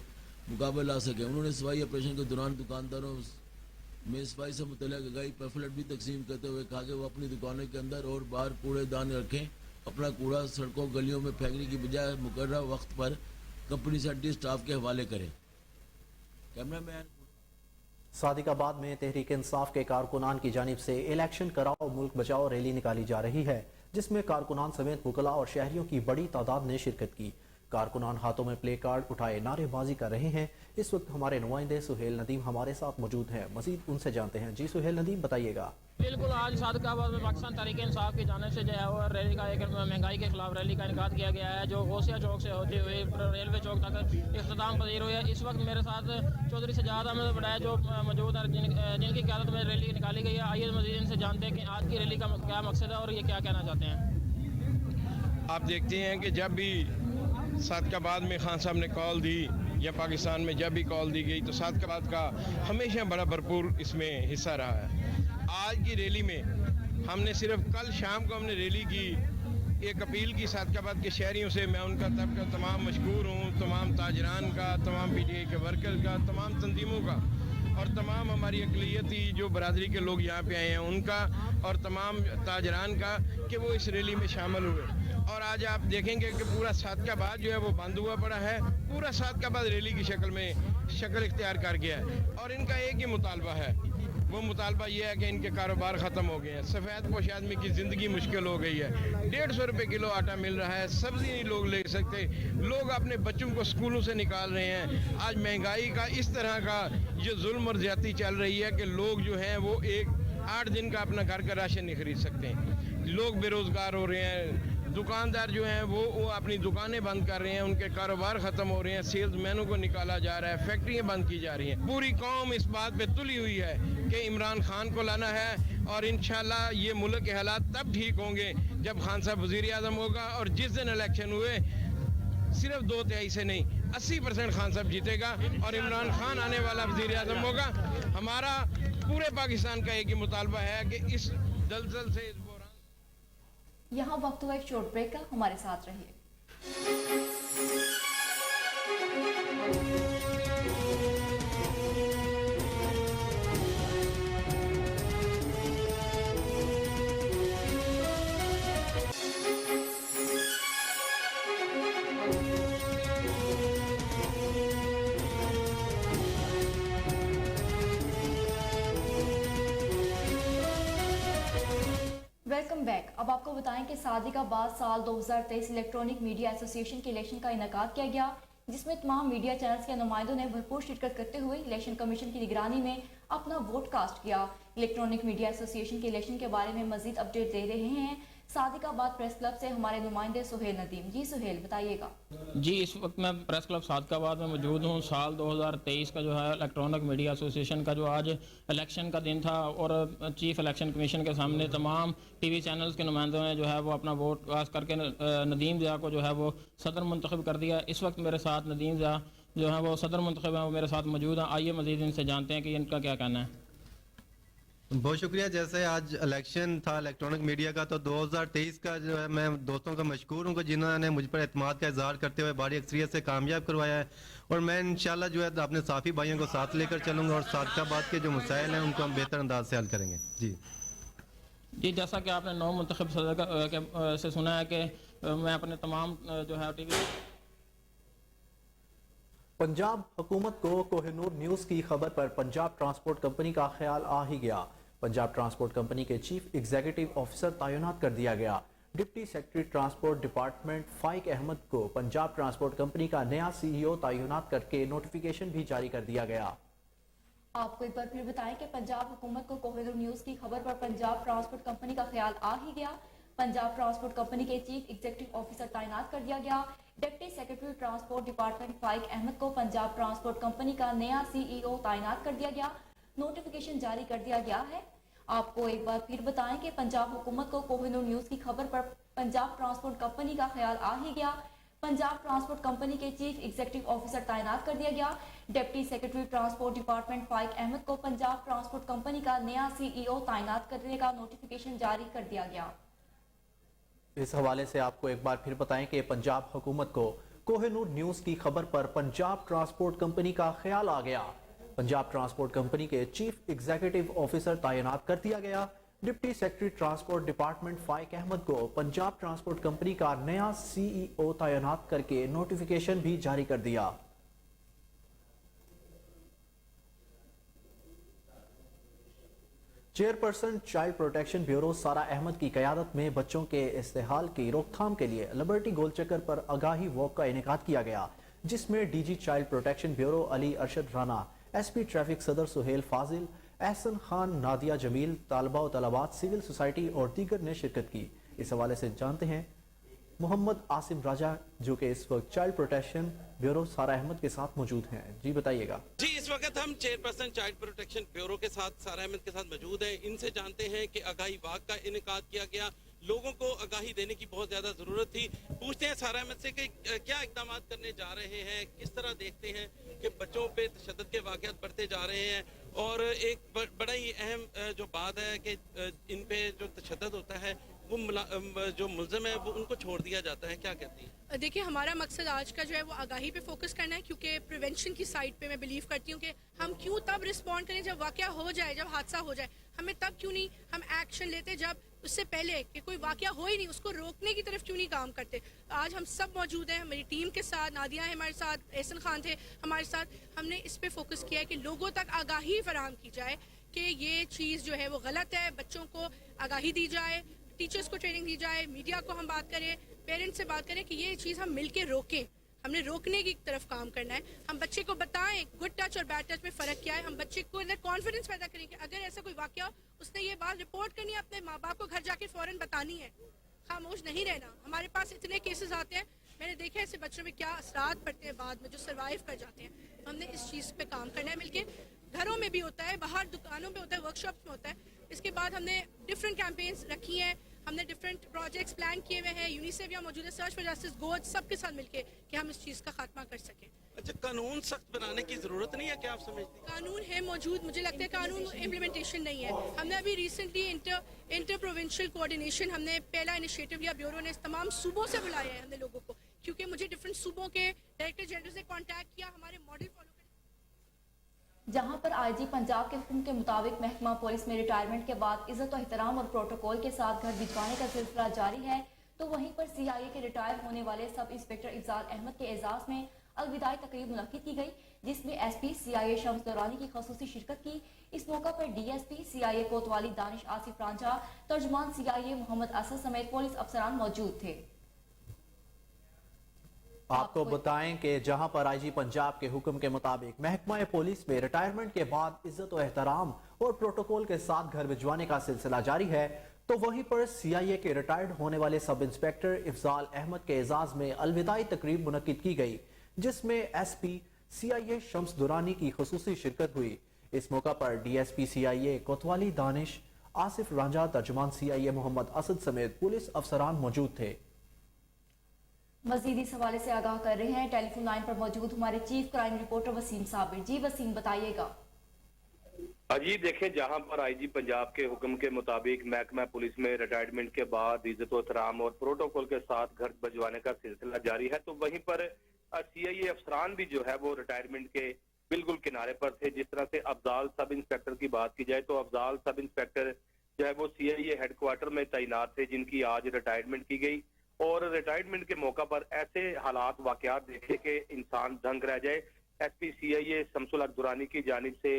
مقابل لا سکیں. انہوں نے صفائی آپریشن کے دوران دکانداروں میں صفائی سے متعلق آگاہی پیفلٹ بھی تقسیم کرتے ہوئے کہا کہ وہ اپنی دکانوں کے اندر اور باہر کوڑے دان رکھیں. اپنا کوڑا سڑکوں گلیوں میں پھینکنے کی بجائے مقررہ وقت پر کمپنی سینٹری اسٹاف کے حوالے کریں. کیمرہ مین صادق آباد میں تحریک انصاف کے کارکنان کی جانب سے الیکشن کراؤ ملک بچاؤ ریلی نکالی جا رہی ہے جس میں کارکنان سمیت وکلاء اور شہریوں کی بڑی تعداد نے شرکت کی. کارکنان ہاتھوں میں پلے کارڈ اٹھائے نعرے بازی کر رہے ہیں. اس وقت ہمارے نمائندے سہیل ندیم ہمارے ساتھ موجود ہیں, مزید ان سے جانتے ہیں. جی سہیل ندیم, بتائیے گا. بالکل, آج صادق آباد میں پاکستان تحریک انصاف کی جانب سے جو ہے وہ ریلی کا ایک مہنگائی کے خلاف ریلی کا انعقاد کیا گیا ہے جو غوثیہ چوک سے ہوتے ہوئے ریلوے چوک تک اختتام پذیر ہوئی ہے. اس وقت میرے ساتھ چودھری سجاد احمد بڑائے جو موجود ہیں جن کی قیادت میں ریلی نکالی گئی ہے. آئیے مزید ان سے جانتے ہیں کہ آج کی ریلی کا کیا مقصد ہے اور یہ کیا کہنا چاہتے ہیں. آپ دیکھتے ہیں کہ جب بھی صادق آباد میں خان صاحب نے کال دی یا پاکستان میں جب بھی کال دی گئی تو صادق آباد کا ہمیشہ بڑا بھرپور اس میں حصہ رہا ہے. آج کی ریلی میں ہم نے صرف کل شام کو ہم نے ریلی کی, ایک اپیل کی صادق آباد کے شہریوں سے. میں ان کا تمام مشکور ہوں, تمام تاجران کا, تمام PTA کے ورکر کا, تمام تنظیموں کا اور تمام ہماری اقلیتی جو برادری کے لوگ یہاں پہ آئے ہیں ان کا اور تمام تاجران کا کہ وہ اس ریلی میں شامل ہوئے. اور آج آپ دیکھیں گے کہ پورا صادق آباد جو ہے وہ بند ہوا پڑا ہے. پورا صادق آباد ریلی کی شکل میں شکل اختیار کر گیا ہے اور ان کا ایک ہی مطالبہ ہے. وہ مطالبہ یہ ہے کہ ان کے کاروبار ختم ہو گئے ہیں. سفید پوش آدمی کی زندگی مشکل ہو گئی ہے. 150 روپے کلو آٹا مل رہا ہے, سبزی نہیں لوگ لے سکتے, لوگ اپنے بچوں کو اسکولوں سے نکال رہے ہیں. آج مہنگائی کا اس طرح کا جو ظلم اور زیادتی چل رہی ہے کہ لوگ جو ہیں وہ 8 دن کا اپنا گھر کا راشن نہیں خرید سکتے ہیں. لوگ بے روزگار ہو رہے ہیں, دکاندار جو ہیں وہ اپنی دکانیں بند کر رہے ہیں, ان کے کاروبار ختم ہو رہے ہیں, سیلز مینوں کو نکالا جا رہا ہے, فیکٹریاں بند کی جا رہی ہیں. پوری قوم اس بات پہ تلی ہوئی ہے کہ عمران خان کو لانا ہے اور انشاءاللہ یہ ملک کے حالات تب ٹھیک ہوں گے جب خان صاحب وزیر اعظم ہوگا. اور جس دن الیکشن ہوئے صرف 2/3 سے نہیں 80% خان صاحب جیتے گا اور عمران خان آنے والا وزیر اعظم ہوگا. ہمارا پورے پاکستان کا ایک ہی مطالبہ ہے کہ اس دلدل سے یہاں وقت ہوا ایک شارٹ بریک کا, ہمارے ساتھ رہیے. Welcome back. اب آپ کو بتائیں کہ صادق آباد سال 2023 الیکٹرانک میڈیا ایسوسی ایشن کے الیکشن کا انعقاد کیا گیا جس میں تمام میڈیا چینلز کے نمائندوں نے بھرپور شرکت کرتے ہوئے الیکشن کمیشن کی نگرانی میں اپنا ووٹ کاسٹ کیا. الیکٹرانک میڈیا ایسوسی ایشن کے الیکشن کے بارے میں مزید اپڈیٹ دے رہے ہیں صادق آباد پریس کلب سے ہمارے نمائندے سہیل ندیم. جی سہیل, بتائیے گا. جی, اس وقت میں پریس کلب صادق آباد میں موجود ہوں. سال 2023 کا جو ہے الیکٹرانک میڈیا ایسوسی ایشن کا جو آج الیکشن کا دن تھا اور چیف الیکشن کمیشن کے سامنے تمام ٹی وی چینلز کے نمائندوں نے جو ہے وہ اپنا ووٹ کاسٹ کر کے ندیم ضیاء کو جو ہے وہ صدر منتخب کر دیا. اس وقت میرے ساتھ ندیم ضیاء جو ہے وہ صدر منتخب ہیں, وہ میرے ساتھ موجود ہیں. آئیے مزید ان سے جانتے ہیں کہ ان کا کیا کہنا ہے. بہت شکریہ. جیسے آج الیکشن تھا الیکٹرانک میڈیا کا, تو 2023 کا جو ہے میں دوستوں کا مشکور ہوں کہ جنہوں نے مجھ پر اعتماد کا اظہار کرتے ہوئے بڑی اکثریت سے کامیاب کروایا ہے. اور میں انشاءاللہ جو ہے اپنے صافی بھائیوں کو ساتھ لے کر چلوں گا اور صادق آباد کے جو مسائل ہیں ان کو ہم بہتر انداز سے حل کریں گے. جی, جیسا کہ آپ نے نو منتخب صدر سے سنا ہے کہ میں اپنے تمام جو ہے ٹی وی پنجاب حکومت کو کوہ نور نیوز کی خبر پر پنجاب ٹرانسپورٹ کمپنی کا خیال آ ہی گیا. پنجاب ٹرانسپورٹ کمپنی کے چیف ایگزیکٹو آفیسر تعینات کر دیا گیا. डिप्टी सेक्रेटरी ट्रांसपोर्ट डिपार्टमेंट फाइक अहमद को पंजाब ट्रांसपोर्ट कंपनी का नया CEO तैनात करके नोटिफिकेशन भी जारी कर दिया गया। आपको एक बार फिर बताएं कि पंजाब हुकूमत को कोहिनूर न्यूज की खबर पर पंजाब ट्रांसपोर्ट कंपनी का ख्याल आ ही गया। पंजाब ट्रांसपोर्ट कंपनी के चीफ एग्जीक्यूटिव ऑफिसर तैनात कर दिया गया। डिप्टी सेक्रेटरी ट्रांसपोर्ट डिपार्टमेंट फाइक अहमद को पंजाब ट्रांसपोर्ट कंपनी का नया CEO तैनात कर दिया गया। नोटिफिकेशन जारी कर दिया गया है। आपको एक बार फिर बताएं कि पंजाब हुकूमत को कोहिनूर न्यूज की खबर पर पंजाब ट्रांसपोर्ट कंपनी का ख्याल आ ही गया। पंजाब ट्रांसपोर्ट कंपनी के चीफ एग्जीक्यूटिव ऑफिसर तैनात कर दिया गया। डिप्टी सेक्रेटरी ट्रांसपोर्ट डिपार्टमेंट फाइक अहमद को पंजाब ट्रांसपोर्ट कंपनी का नया CEO तैनात करने का नोटिफिकेशन जारी कर दिया गया। इस हवाले से आपको एक बार फिर बताएं कि पंजाब हुकूमत को कोहिनूर न्यूज की खबर पर पंजाब ट्रांसपोर्ट कंपनी का ख्याल आ गया। पंजाब ट्रांसपोर्ट कंपनी के चीफ एग्जीक्यूटिव ऑफिसर तैनात कर दिया गया। डिप्टी सेक्रेटरी ट्रांसपोर्ट डिपार्टमेंट फाइक अहमद को पंजाब ट्रांसपोर्ट कंपनी का नया CEO तैनात करके नोटिफिकेशन भी जारी कर दिया। चेयरपर्सन चाइल्ड प्रोटेक्शन ब्यूरो सारा अहमद की क़यादत में बच्चों के इस्तेहाल की रोकथाम के लिए लिबर्टी गोल चक्कर पर आगाही वॉक का इनेकाद किया गया, जिसमें DG child protection bureau Ali Arshad Rana, SP traffic सदर सुहेल फाजिल, एहसन खान, नादिया जमील, तालबा व तलबात, सिविल सोसाइटी और दीगर ने शिरकत की। इस हवाले से जानते हैं मोहम्मद आसिम राजा, जो कि इस वक्त चाइल्ड प्रोटेक्शन ब्यूरो सारा अहमद के साथ मौजूद हैं। जी बताइएगा। जी, इस वक्त हम चेयरपर्सन चाइल्ड प्रोटेक्शन ब्यूरो के साथ सारा अहमद के साथ मौजूद हैं। इनसे जानते हैं कि आगाही वाक का इनेकाद किया गया, लोगों को आगाही देने की बहुत ज्यादा जरूरत थी। पूछते हैं सारा अहमद से कि क्या इकदाम करने जा रहे हैं, किस तरह देखते हैं कि बच्चों पे तशद्दुद के वाक़यात बढ़ते जा रहे हैं, और एक बड़ा ही अहम जो बात है कि इन पे जो तशद्दुद होता है वो जो मुल्ज़िम है वो उनको छोड़ दिया जाता है। क्या कहती है? देखिए, हमारा मकसद आज का जो है वो आगाही पे फोकस करना है, क्योंकि प्रिवेंशन की साइड पे मैं बिलीव करती हूँ कि हम क्यों तब रिस्पॉन्ड करें जब वाक़या हो जाए, जब हादसा हो जाए। हमें तब क्यों नहीं हम एक्शन लेते जब उससे पहले कि कोई वाक़या हो ही नहीं, उसको रोकने की तरफ क्यों नहीं काम करते। आज हम सब मौजूद हैं, हमारी टीम के साथ नादिया है हमारे साथ, एहसन खान थे हमारे साथ। हमने इस पे फोकस किया है कि लोगों तक आगाही फराहम की जाए कि ये चीज़ जो है वो गलत है। बच्चों को आगाही दी जाए, टीचर्स को ट्रेनिंग दी जाए, मीडिया को हम बात करें, पेरेंट्स से बात करें कि ये चीज़ हम मिलके रोकें। हमने रोकने की तरफ काम करना है। हम बच्चे को बताएं गुड टच और बैड टच में फ़र्क क्या है। हम बच्चे को अंदर कॉन्फिडेंस पैदा करें कि अगर ऐसा कोई वाक़या हो, उसने ये बात रिपोर्ट करनी है, अपने माँ बाप को घर जाके फ़ौरन बतानी है, खामोश नहीं रहना। हमारे पास इतने केसेस आते हैं, मैंने देखा है ऐसे बच्चों में क्या असरात पड़ते हैं बाद में, जो सर्वाइव कर जाते हैं। हमने इस चीज़ पे काम करना है मिलके। घरों में भी होता है, बाहर दुकानों में होता है, वर्कशॉप्स में होता है। इसके बाद हमने डिफरेंट कैंपेन्स रखी हैं, हमने डिफरेंट प्रोजेक्ट्स प्लान किए हुए हैं। यूनिसेफ या मौजूदा सर्च फॉर जस्टिस, गोद, सबके साथ मिलके कि हम इस चीज़ का खात्मा कर सकें। अच्छा, कानून सख्त बनाने की जरूरत नहीं है क्या आप समझती हैं? कानून है मौजूद, मुझे लगता है कानून इम्प्लीमेंटेशन नहीं है। हमने अभी रिसेंटली इंटर प्रोविंशियल कोऑर्डिनेशन हमने पहला इनिशिएटिव लिया। ब्यूरो ने तमाम सूबों से बुलाया है हमने लोगों को, क्योंकि मुझे डिफरेंट सूबों के डायरेक्टर जनरल से कॉन्टैक्ट किया, हमारे मॉडल फॉलो कर। जहां पर IG पंजाब के हुक्म के मुताबिक महकमा पुलिस में रिटायरमेंट के बाद इज्जत और एहतराम और प्रोटोकॉल के साथ घर भिजवाने का सिलसिला जारी है, तो वहीं पर CIA के रिटायर होने वाले सब इंस्पेक्टर इफ्जाल अहमद के एजाज में अलविदाई तकरीब मुनक्किद की गई, जिसमें SP CIA शम्स दौरानी की खसूसी शिरकत की। इस मौका पर DSP CIA कोतवाली दानिश आसिफ रांझा, तर्जुमान CIA मोहम्मद असद समेत पुलिस अफसरान मौजूद थे। आपको बताएं कि जहां पर IG पंजाब के हुक्म के मुताबिक महकमा पुलिस में रिटायरमेंट के बाद इज्जत और एहतराम और प्रोटोकॉल के साथ घर भिजवाने का सिलसिला जारी है, तो वहीं पर CIA के रिटायर्ड होने वाले सब इंस्पेक्टर इफ्जाल अहमद के एजाज में अलविदाई तकरीब मुनक्किद की गई, जिसमें SP CIA शम्स दुरानी की खुसूसी शिरकत हुई। इस मौका पर DSP CIA कोतवाली दानिश आसिफ रांझा, तर्जुमान CIA मोहम्मद असद समेत पुलिस अफसरान मौजूद थे। मजीद इस हवाले से आगाह कर रहे हैं टेलीफोन लाइन पर मौजूद हमारे chief crime reporter Waseem Sabir. जी वसीम, बताइएगा। अजीब देखें, जहां पर IG पंजाब के हुक्म के मुताबिक महकमा पुलिस में रिटायरमेंट के बाद इज्जत और एहतराम और प्रोटोकॉल के साथ घर भिजवाने का सिलसिला जारी है, तो वहीं पर CIA अफसरान भी जो है वो रिटायरमेंट के बिल्कुल किनारे पर थे। जिस तरह से अफजाल सब इंस्पेक्टर की बात की जाए, तो अफजाल सब इंस्पेक्टर जो है वो CIA हेडक्वार्टर में तैनात थे, जिनकी आज रिटायरमेंट की गई। और रिटायरमेंट के मौका पर ऐसे हालात वाकयात देखे कि इंसान दंग रह जाए। SP CIA शम्सुल हक दुरानी की जानिब से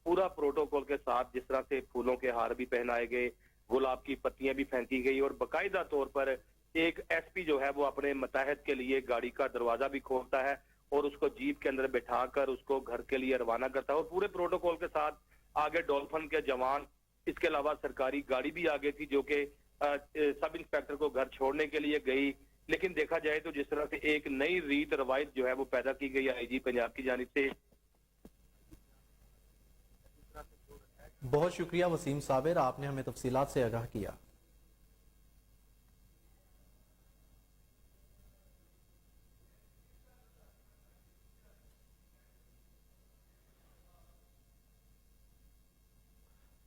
पूरा प्रोटोकॉल के साथ जिस तरह से फूलों के हार भी पहनाए गए, गुलाब की पत्तियां भी फेंकी गई और बाकायदा तौर पर ایک SP جو ہے وہ اپنے متحد کے لیے گاڑی کا دروازہ بھی کھولتا ہے اور اس کو جیپ کے اندر بٹھا کر اس کو گھر کے لیے روانہ کرتا ہے، اور پورے پروٹوکول کے ساتھ آگے ڈولفن کے جوان، اس کے علاوہ سرکاری گاڑی بھی آگے تھی جو کہ سب انسپیکٹر کو گھر چھوڑنے کے لیے گئی. لیکن دیکھا جائے تو جس طرح سے ایک نئی ریت روایت جو ہے وہ پیدا کی گئی IG پنجاب کی جانب سے. بہت شکریہ وسیم صابر، آپ نے ہمیں تفصیلات سے آگاہ کیا.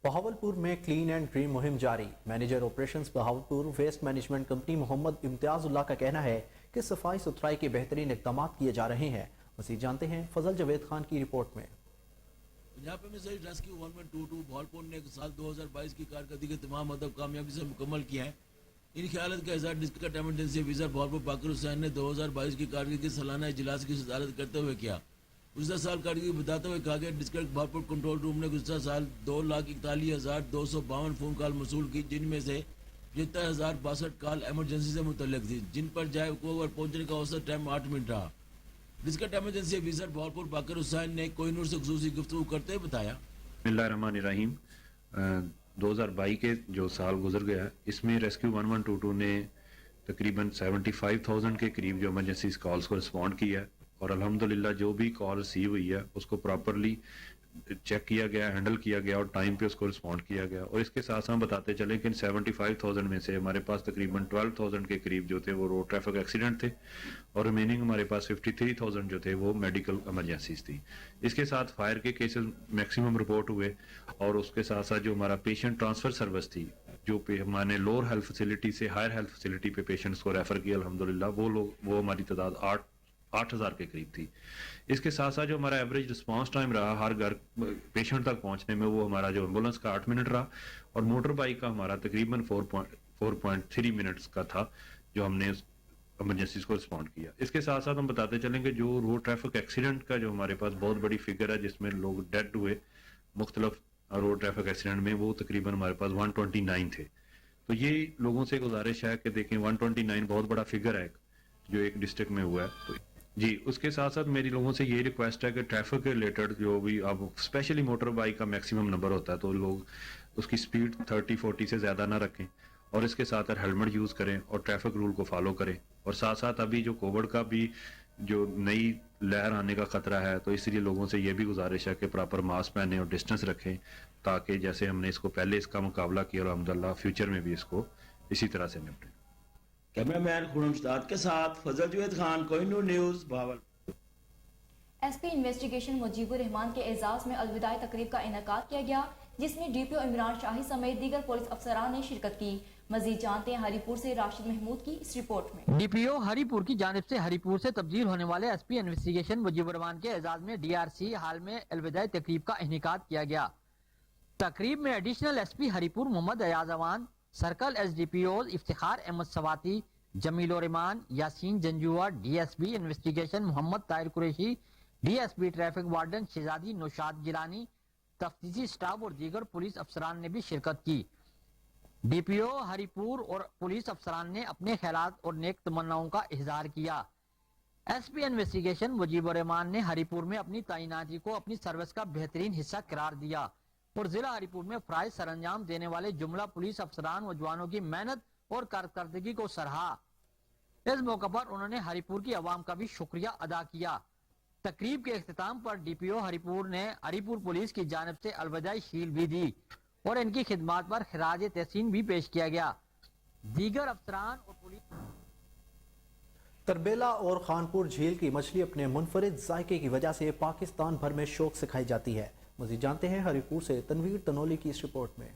بہاولپور میں کلین اینڈ گرین مہم جاری. Manager operations Bahawalpur waste management company Muhammad Imtiaz Ullah کا کہنا ہے کہ صفائی ستھرائی کے بہترین اقدامات کیے جا رہے ہیں. مزید جانتے ہیں فضل جاوید خان کی رپورٹ میں. پنجاب میں سے ریسکیو 1122 بہاولپور نے سال 2022 کی کارکردگی کے تمام ہدف کامیابی سے مکمل کیا ہے. ان خیالات کا اظہار district emergency officer Bahawalpur Baqir Hussain نے 2022 کی کارکردگی کے سالانہ اجلاس کی صدارت کرتے ہوئے کیا. گزشتہ سال کارکردگی بتاتے ہوئے کہا کہ ڈسٹرکٹ بہاولپور کنٹرول روم نے گزشتہ سال 2,41,252 فون کال موصول کی، جن میں سے 75,062 کال ایمرجنسی سے متعلق تھی، جن پر جائے کو اور پہنچنے کا اوسط ٹائم 8 منٹ رہا. District emergency officer Bahawalpur Baqir Hussain نے کوہ نور سے خصوصی گفتگو کرتے ہوئے بتایا. بسم اللہ الرحمن الرحیم. 2022 کے جو سال گزر گیا اس میں ریسکیو 1122 نے تقریباً 75,000 کے قریب جو ایمرجنسی کالز کو رسپونڈ کیا ہے، اور الحمدللہ جو بھی کال ریسیو ہوئی ہے اس کو پراپرلی چیک کیا گیا، ہینڈل کیا گیا اور ٹائم پہ اس کو رسپونڈ کیا گیا. اور اس کے ساتھ ہم بتاتے چلیں کہ 75,000 میں سے ہمارے پاس تقریباً 12,000 کے قریب جو تھے وہ روڈ ٹریفک ایکسیڈنٹ تھے، اور ریمیننگ ہمارے پاس 53,000 جو تھے وہ میڈیکل ایمرجنسیز تھی. اس کے ساتھ فائر کے کیسز میکسیمم رپورٹ ہوئے، اور اس کے ساتھ ساتھ جو ہمارا پیشنٹ ٹرانسفر سروس تھی، جو ہمارے لوور ہیلتھ فیسلٹی سے ہائر ہیلتھ فیسلٹی پہ پیشنٹس کو ریفر کیا، الحمدللہ وہ ہماری تعداد 8,000 کے قریب تھی. اس کے ساتھ ساتھ جو ہمارا ایوریج رسپانس ٹائم رہا ہر گھر پیشنٹ تک پہنچنے میں، وہ ہمارا جو ایمبولینس کا 8 منٹ رہا، اور موٹر بائک کا ہمارا تقریباً 4.3 منٹس کا تھا جو ہم نے ایمرجنسیز کو رسپونڈ کیا. اس کے ساتھ ساتھ ہم بتاتے چلیں کہ جو روڈ ٹریفک ایکسیڈنٹ کا جو ہمارے پاس بہت بڑی فگر ہے جس میں لوگ ڈیڈ ہوئے مختلف روڈ ٹریفک ایکسیڈنٹ میں، وہ تقریباً ہمارے پاس 129 تھے. تو یہ لوگوں سے گزارش ہے کہ دیکھیں 129 بہت بڑا فگر ہے جو ایک ڈسٹرکٹ میں ہوا ہے. تو جی اس کے ساتھ ساتھ میری لوگوں سے یہ ریکویسٹ ہے کہ ٹریفک کے ریلیٹڈ جو بھی اب اسپیشلی موٹر بائک کا میکسیمم نمبر ہوتا ہے تو لوگ اس کی سپیڈ 30-40 سے زیادہ نہ رکھیں، اور اس کے ساتھ ہیلمٹ یوز کریں اور ٹریفک رول کو فالو کریں. اور ساتھ ساتھ ابھی جو کووڈ کا بھی جو نئی لہر آنے کا خطرہ ہے، تو اس لیے لوگوں سے یہ بھی گزارش ہے کہ پراپر ماسک پہنیں اور ڈسٹنس رکھیں، تاکہ جیسے ہم نے اس کو پہلے اس کا مقابلہ کیا الحمدللہ فیوچر میں بھی اس کو اسی طرح سے نپٹیں. کیمرہ مین خورم شداد کے ساتھ فضل Javed Khan, Koh Noor news, Bahawal. SP investigation Mujeeb ur Rahman کے اعزاز میں الوداعی تقریب کا انعقاد کیا گیا، جس میں DPO عمران شاہی سمیت دیگر پولیس افسران نے شرکت کی. مزید جانتے ہیں ہری پور سے راشد محمود کی اس رپورٹ میں. DPO ہری پور کی جانب سے ہری پور سے تبدیل ہونے والے SP انویسٹیگیشن مجیب الرحمان کے اعزاز میں DRC ہال میں الوداعی تقریب کا انعقاد کیا گیا. تقریب میں additional SP Haripur Muhammad Ayaz Awan, circle SDPOز Iftikhar Ahmed Swati, Jamil ur Rahman, Yasin Janjua, DSP investigation Muhammad Tahir Qureshi, DSP traffic warden Shahzadi Naushad Gilani, تفتیشی staff اور دیگر پولیس افسران نے بھی شرکت کی. DPO ہری پور اور پولیس افسران نے اپنے خیالات اور نیک تمناؤں کا اظہار کیا. SP انویسٹیگیشن مجیب الرحمان نے ہری پور میں اپنی تعیناتی کو اپنی سروس کا بہترین حصہ قرار دیا اور ضلع ہری پور میں فرائض سر انجام دینے والے جملہ پولیس افسران و جوانوں کی محنت اور کارکردگی کو سراہا. اس موقع پر انہوں نے ہری پور کی عوام کا بھی شکریہ ادا کیا. تقریب کے اختتام پر DPO ہری پور نے ہری پور پولیس کی جانب سے الوداعی شیل بھی دی اور ان کی خدمات پر خراج تحسین بھی پیش کیا گیا. دیگر افسران اور پولیس. تربیلا اور خانپور جھیل کی مچھلی اپنے منفرد ذائقے کی وجہ سے پاکستان بھر میں شوق سے کھائی جاتی ہے. مزید جانتے ہیں ہری پور سے تنویر تنولی کی اس رپورٹ میں.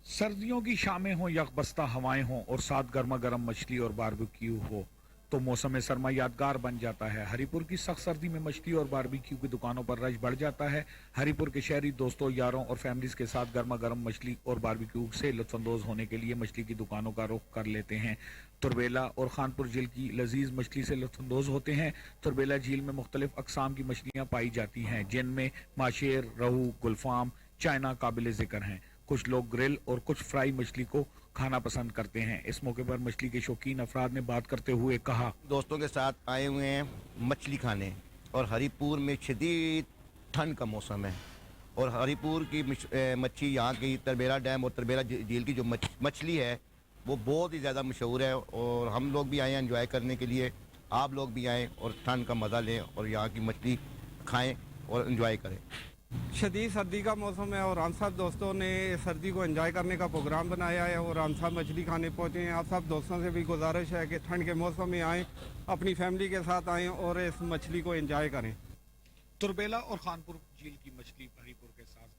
سردیوں کی شامیں ہوں، یکبستہ ہوائیں ہوں اور ساتھ گرما گرم مچھلی اور باربیکیو ہو تو موسم سرما یادگار بن جاتا ہے. ہری پور کی سخت سردی میں مچھلی اور باربیکیو کی دکانوں پر رش بڑھ جاتا ہے. ہری پور کے شہری دوستوں، یاروں اور فیملیز کے ساتھ گرما گرم مچھلی اور باربیکیو سے لطف اندوز ہونے کے لیے مچھلی کی دکانوں کا رخ کر لیتے ہیں. تربیلا اور خانپور جھیل کی لذیذ مچھلی سے لطف اندوز ہوتے ہیں. تربیلا جھیل میں مختلف اقسام کی مچھلیاں پائی جاتی ہیں، جن میں ماشیر، رہو، گلفام، چائنا قابل ذکر ہیں. कुछ लोग ग्रिल और कुछ फ्राई मछली को खाना पसंद करते हैं। इस मौके पर मछली के शौकीन अफराद ने बात करते हुए कहा, दोस्तों के साथ आए हुए हैं मछली खाने, और हरिपुर में शदीद ठंड का मौसम है, और हरिपुर की मच्छी, यहाँ की तरबेला डैम और तरबेला झील की जो मछली है वो बहुत ही ज़्यादा मशहूर है, और हम लोग भी आए हैं एंजॉय करने के लिए। आप लोग भी आएँ और ठंड का मज़ा लें और यहाँ की मछली खाएं और एंजॉय करें। शदीद सर्दी का मौसम है और हम सब दोस्तों ने सर्दी को एंजॉय करने का प्रोग्राम बनाया है और हम सब मछली खाने पहुँचे हैं। आप सब दोस्तों से भी गुजारिश है कि ठंड के मौसम में आएँ, अपनी फैमिली के साथ आएँ और इस मछली को एंजॉय करें। तुरबेला और खानपुर झील की मछली हरिपुर के साथ।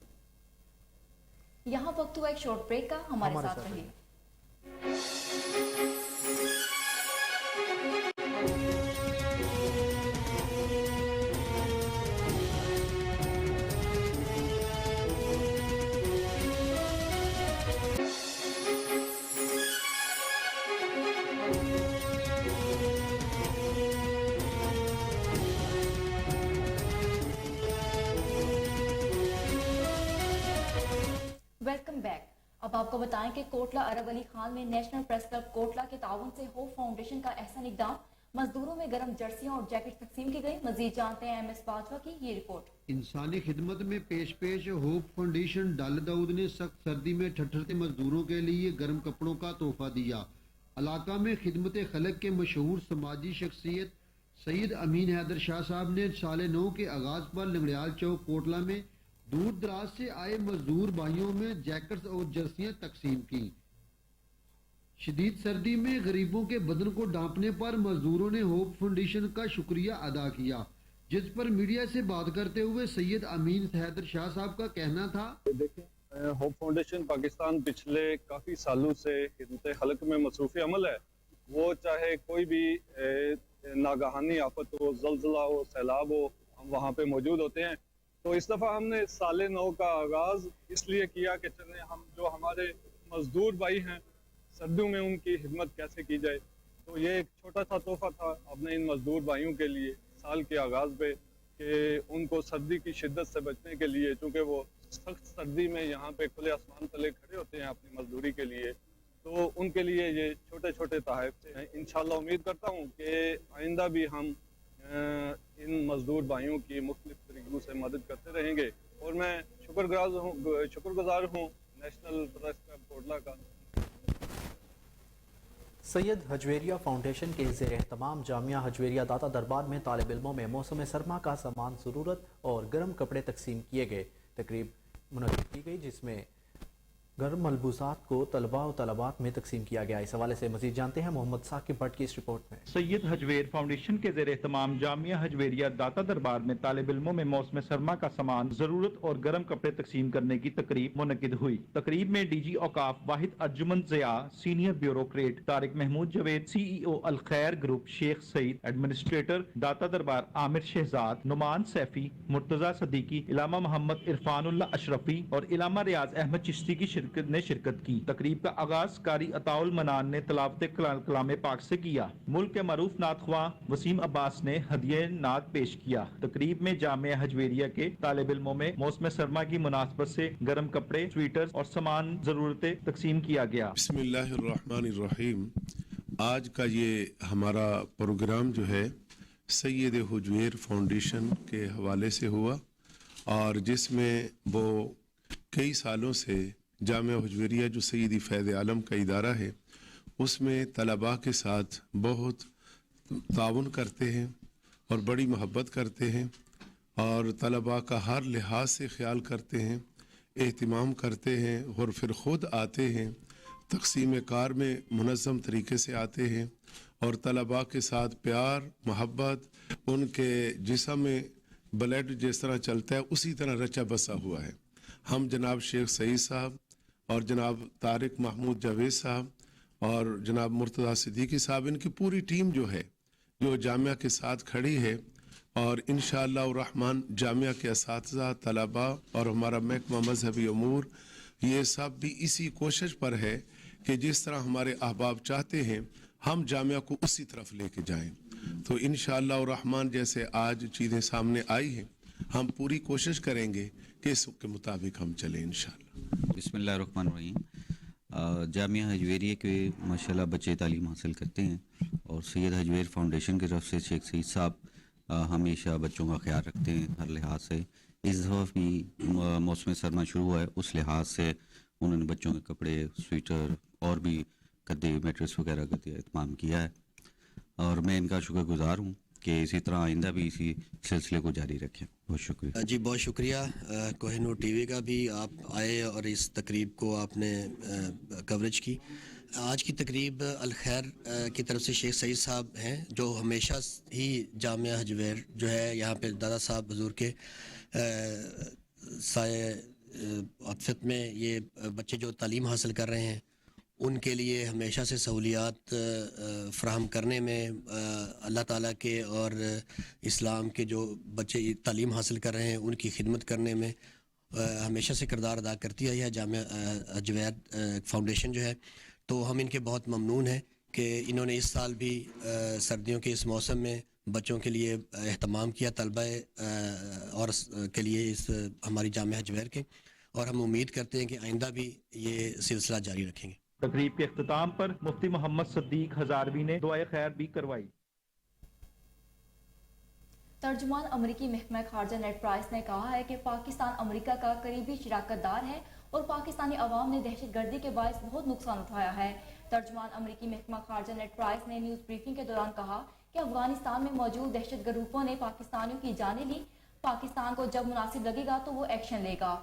यहाँ वक्त हुआ एक शॉर्ट ब्रेक का, हमारे साथ रहिए। Welcome back. अब आपको बताएं कि कोटला अरब अली खान में नेशनल प्रेस क्लब कोटला के ताउन से होप फाउंडेशन का एहसान इकदाम, मजदूरों में गर्म जर्सियां और जैकेट तकसीम की गई। मजीद जानते हैं एमएस बाजवा की ये रिपोर्ट। इंसानी खिदमत में पेश होप फाउंडेशन डाल दाऊद ने सख्त सर्दी में ठठरते मजदूरों के लिए गर्म कपड़ों का तोहफा दिया। इलाका में खिदमत खलक के मशहूर समाजी शख्सियत सैयद अमीन हैदर शाह साहब ने साल नौ के आगाज पर लंगड़ियाल चौक कोटला में दूर दराज से आए मजदूर भाइयों में जैकेट्स और जर्सियां तकसीम की। शदीद सर्दी में गरीबों के बदन को ढांपने पर मजदूरों ने होप फाउंडेशन का शुक्रिया अदा किया, जिस पर मीडिया से बात करते हुए सैयद अमीन हैदर शाह साहब का कहना था, देखें होप फाउंडेशन पाकिस्तान पिछले काफ़ी सालों से खिदमत खलक में मसरूफ़ अमल है। वो चाहे कोई भी नागहानी आफत हो, जल्जला हो, सैलाब हो, हम वहाँ पे मौजूद होते हैं। तो इस दफ़ा हमने साल नौ का आगाज़ इसलिए किया कि चलें हम जो हमारे मजदूर भाई हैं सर्दियों में उनकी खिदमत कैसे की जाए। तो ये एक छोटा सा तोहफा था अपने इन मजदूर भाइयों के लिए साल के आगाज़ पे, कि उनको सर्दी की शिद्दत से बचने के लिए, चूँकि वो सख्त सर्दी में यहाँ पे खुले आसमान तले खड़े होते हैं अपनी मजदूरी के लिए, तो उनके लिए ये छोटे छोटे तोहफे हैं। इंशाल्लाह उम्मीद करता हूँ कि आइंदा भी हम इन मजदूर भाइयों की मुख्तलिफ तरीकों से मदद करते रहेंगे। और मैं शुक्रगुजार हूँ नेशनल प्रेस क्लब कोटला का। सैयद हजवेरिया फाउंडेशन के ज़ेर एहतमाम जामिया हजवेरिया दाता दरबार में तालिब इल्मों में मौसम सरमा का सामान ज़रूरत और गर्म कपड़े तकसीम किए गए। तकरीब मुनक्किद की गई जिसमें गर्म मलबूसात को तलबा और तलबात में तकसीम किया गया। इस हवाले से मजीद जानते हैं मोहम्मद साकिब भट्ट की इस रिपोर्ट में। सैयद हजवेर फाउंडेशन के ज़ेर एहतमाम जामिया हजवेरिया दाता दरबार में तालिब इल्मों में मौसम सरमा का सामान ज़रूरत और गर्म कपड़े तकसीम करने की तकरीब मुनक्किद हुई। तकरीब में डीजी औकाफ Wahid Arjuman Zia, senior bureaucrat Tariq Mahmood Javed, CEO Al Khair group Sheikh Saeed, administrator दाता दरबार आमिर शहजाद, नुमान सैफी, मुर्तजा सदीकी, इलामा मोहम्मद इरफानुल्लाह अशरफी और इलामा रियाज अहमद चिश्ती की शिरकत की। तकरीब का आगाज कारी अताउल मनान ने तलावत कलाम पाक से किया। मुल्क के मरूफ नातख्वा वसीम अब्बास ने हदिये नात पेश किया। तकरीब में जामिया हजवेरिया के तालिब इल्मों में मौसम सरमा की मुनासबत से गर्म कपड़े, स्वेटर्स और सामान जरूरतें तकसीम किया गया। बिस्मिल्लाहिर्रहमानिर्रहीम। आज का ये हमारा प्रोग्राम जो है सैयद हजवेर फाउंडेशन के हवाले से हुआ और जिसमें वो कई सालों से जामिया हजवेरिया जो सैयदी फ़ैज़ आलम का इदारा है उसमें तलबा के साथ बहुत ताउन करते हैं और बड़ी मोहब्बत करते हैं और तलबा का हर लिहाज से ख्याल करते हैं, एहतिमाम करते हैं और फिर ख़ुद आते हैं, तक़सीम कार में मुनज़्ज़म तरीके से आते हैं और तलबा के साथ प्यार मोहब्बत, उनके जिस्म में ब्लड जिस तरह चलता है उसी तरह रचा बसा हुआ है। हम जनाब शेख सईद साहब और जनाब तारिक महमूद जावेद साहब और जनाब मुर्तज़ा सिद्दीकी साहब, इनकी पूरी टीम जो है जो जामिया के साथ खड़ी है और इंशाअल्लाह रहमान जामिया के असातिज़ा, तलबा और हमारा महकमा मजहबी अमूर ये सब भी इसी कोशिश पर है कि जिस तरह हमारे अहबाब चाहते हैं हम जामिया को उसी तरफ लेके जाएं। तो इंशाअल्लाह रहमान जैसे आज चीज़ें सामने आई हैं हम पूरी कोशिश करेंगे कि इसके मुताबिक हम चलें इंशाल्लाह। बिस्मिल्लाहिर्रहमानिर्रहीम। जामिया हजवेरिया के माशाल्लाह बच्चे तालीम हासिल करते हैं और सैयद हजवेर फाउंडेशन की तरफ से शेख सईद साहब हमेशा बच्चों का ख्याल रखते हैं हर लिहाज से। इस दफ़ा भी मौसम सरमा शुरू हुआ है, उस लिहाज से उन्होंने बच्चों के कपड़े, स्वेटर और भी गद्दे, मैट्रेस वगैरह का एहतमाम किया है और मैं इनका शुक्रगुजार हूँ कि इसी तरह आइंदा भी इसी सिलसिले को जारी रखें। बहुत शुक्रिया जी, बहुत शुक्रिया। कोहिनूर टीवी का भी आप आए और इस तकरीब को आपने कवरेज की। आज की तकरीब अल खैर की तरफ से शेख सईद साहब हैं जो हमेशा ही जामिया हजवेर जो है यहाँ पे दादा साहब हुजूर के साए अतफत में ये बच्चे जो तालीम हासिल कर रहे हैं उनके लिए हमेशा से सहूलियात फ़राहम करने में अल्लाह ताला के और इस्लाम के जो बच्चे तालीम हासिल कर रहे हैं उनकी खिदमत करने में हमेशा से किरदार अदा करती है यह जामिया हजवेर फाउंडेशन जो है। तो हम इनके बहुत ममनून हैं कि इन्होंने इस साल भी सर्दियों के इस मौसम में बच्चों के लिए एहतमाम किया, तलबा और के लिए इस हमारी जामिया हजवेर के, और हम उम्मीद करते हैं कि आइंदा भी ये सिलसिला जारी रखेंगे। तकरीब के अख्ताम पर मुफ्ती मोहम्मद सद्दीक हजारवी ने दुआए खैर भी करवाई। तर्जुमान अमरीकी महकमा खारजा नेड प्राइस ने कहा है कि पाकिस्तान अमरीका का करीबी शराकतदार है और पाकिस्तानी अवाम ने दहशतगर्दी के बायस बहुत नुकसान उठाया है। तर्जुमान अमरीकी महकमा खारजा नेड प्राइस ने न्यूज़ ब्रीफिंग के दौरान कहा कि अफगानिस्तान में मौजूद दहशतगर्द ग्रुपों ने पाकिस्तानियों की जानें ली। पाकिस्तान को जब मुनासिब लगेगा तो वो एक्शन लेगा।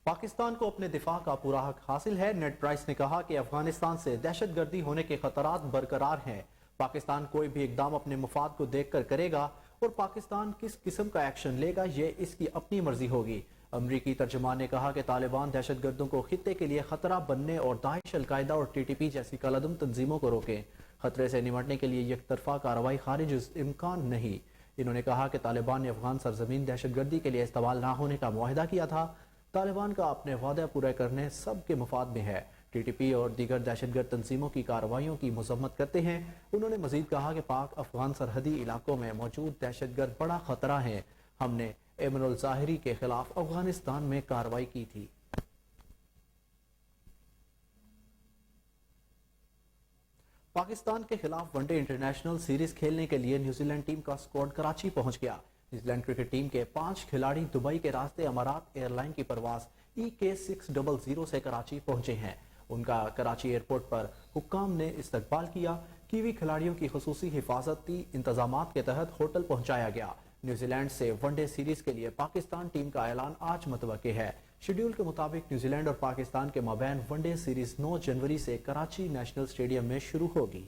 पाकिस्तान को अपने दिफा का पूरा हक हासिल है। नेड प्राइस ने कहा कि अफगानिस्तान से दहशतगर्दी होने के खतरात बरकरार हैं। पाकिस्तान कोई भी इकदाम अपने मुफाद को देखकर करेगा और पाकिस्तान किस किस्म का एक्शन लेगा ये इसकी अपनी मर्जी होगी। अमरीकी तर्जुमान ने कहा कि तालिबान दहशतगर्दों को खित्ते के लिए खतरा बनने और दाइश, अलकायदा और TTP जैसी कलादम तंजीमों को रोकें। खतरे से निमटने के लिए यकतरफा कार्रवाई खारिज इम्कान नहीं। इन्होंने कहा कि तालिबान ने अफगान सरजमीन दहशतगर्दी के लिए इस्तेमाल न होने का मुआहिदा किया था। तालिबान का अपने वादा पूरा करने सबके मुफाद में है। TTP और दीगर दहशतगर्द तंजीमों की कार्रवाइयों की मजम्मत करते हैं। उन्होंने मजीद कहा कि पाक अफगान सरहदी इलाकों में मौजूद दहशतगर्द बड़ा खतरा है। हमने एमनुल ज़ाहिरी के खिलाफ अफगानिस्तान में कार्रवाई की थी। पाकिस्तान के खिलाफ वनडे इंटरनेशनल सीरीज खेलने के लिए न्यूजीलैंड टीम का स्क्वाड कराची पहुंच गया। न्यूजीलैंड क्रिकेट टीम के 5 खिलाड़ी दुबई के रास्ते अमारात एयरलाइन की परवाज EK600 से कराची पहुंचे हैं। उनका कराची एयरपोर्ट पर हुक्काम ने इस्तकबाल किया। कीवी खिलाड़ियों की खुसूसी हिफाजती इंतजामात के तहत होटल पहुंचाया गया। न्यूजीलैंड से वनडे सीरीज के लिए पाकिस्तान टीम का ऐलान आज मुतवक्के है। शेड्यूल के मुताबिक न्यूजीलैंड और पाकिस्तान के माबैन वनडे सीरीज 9 जनवरी से कराची नेशनल स्टेडियम में शुरू होगी।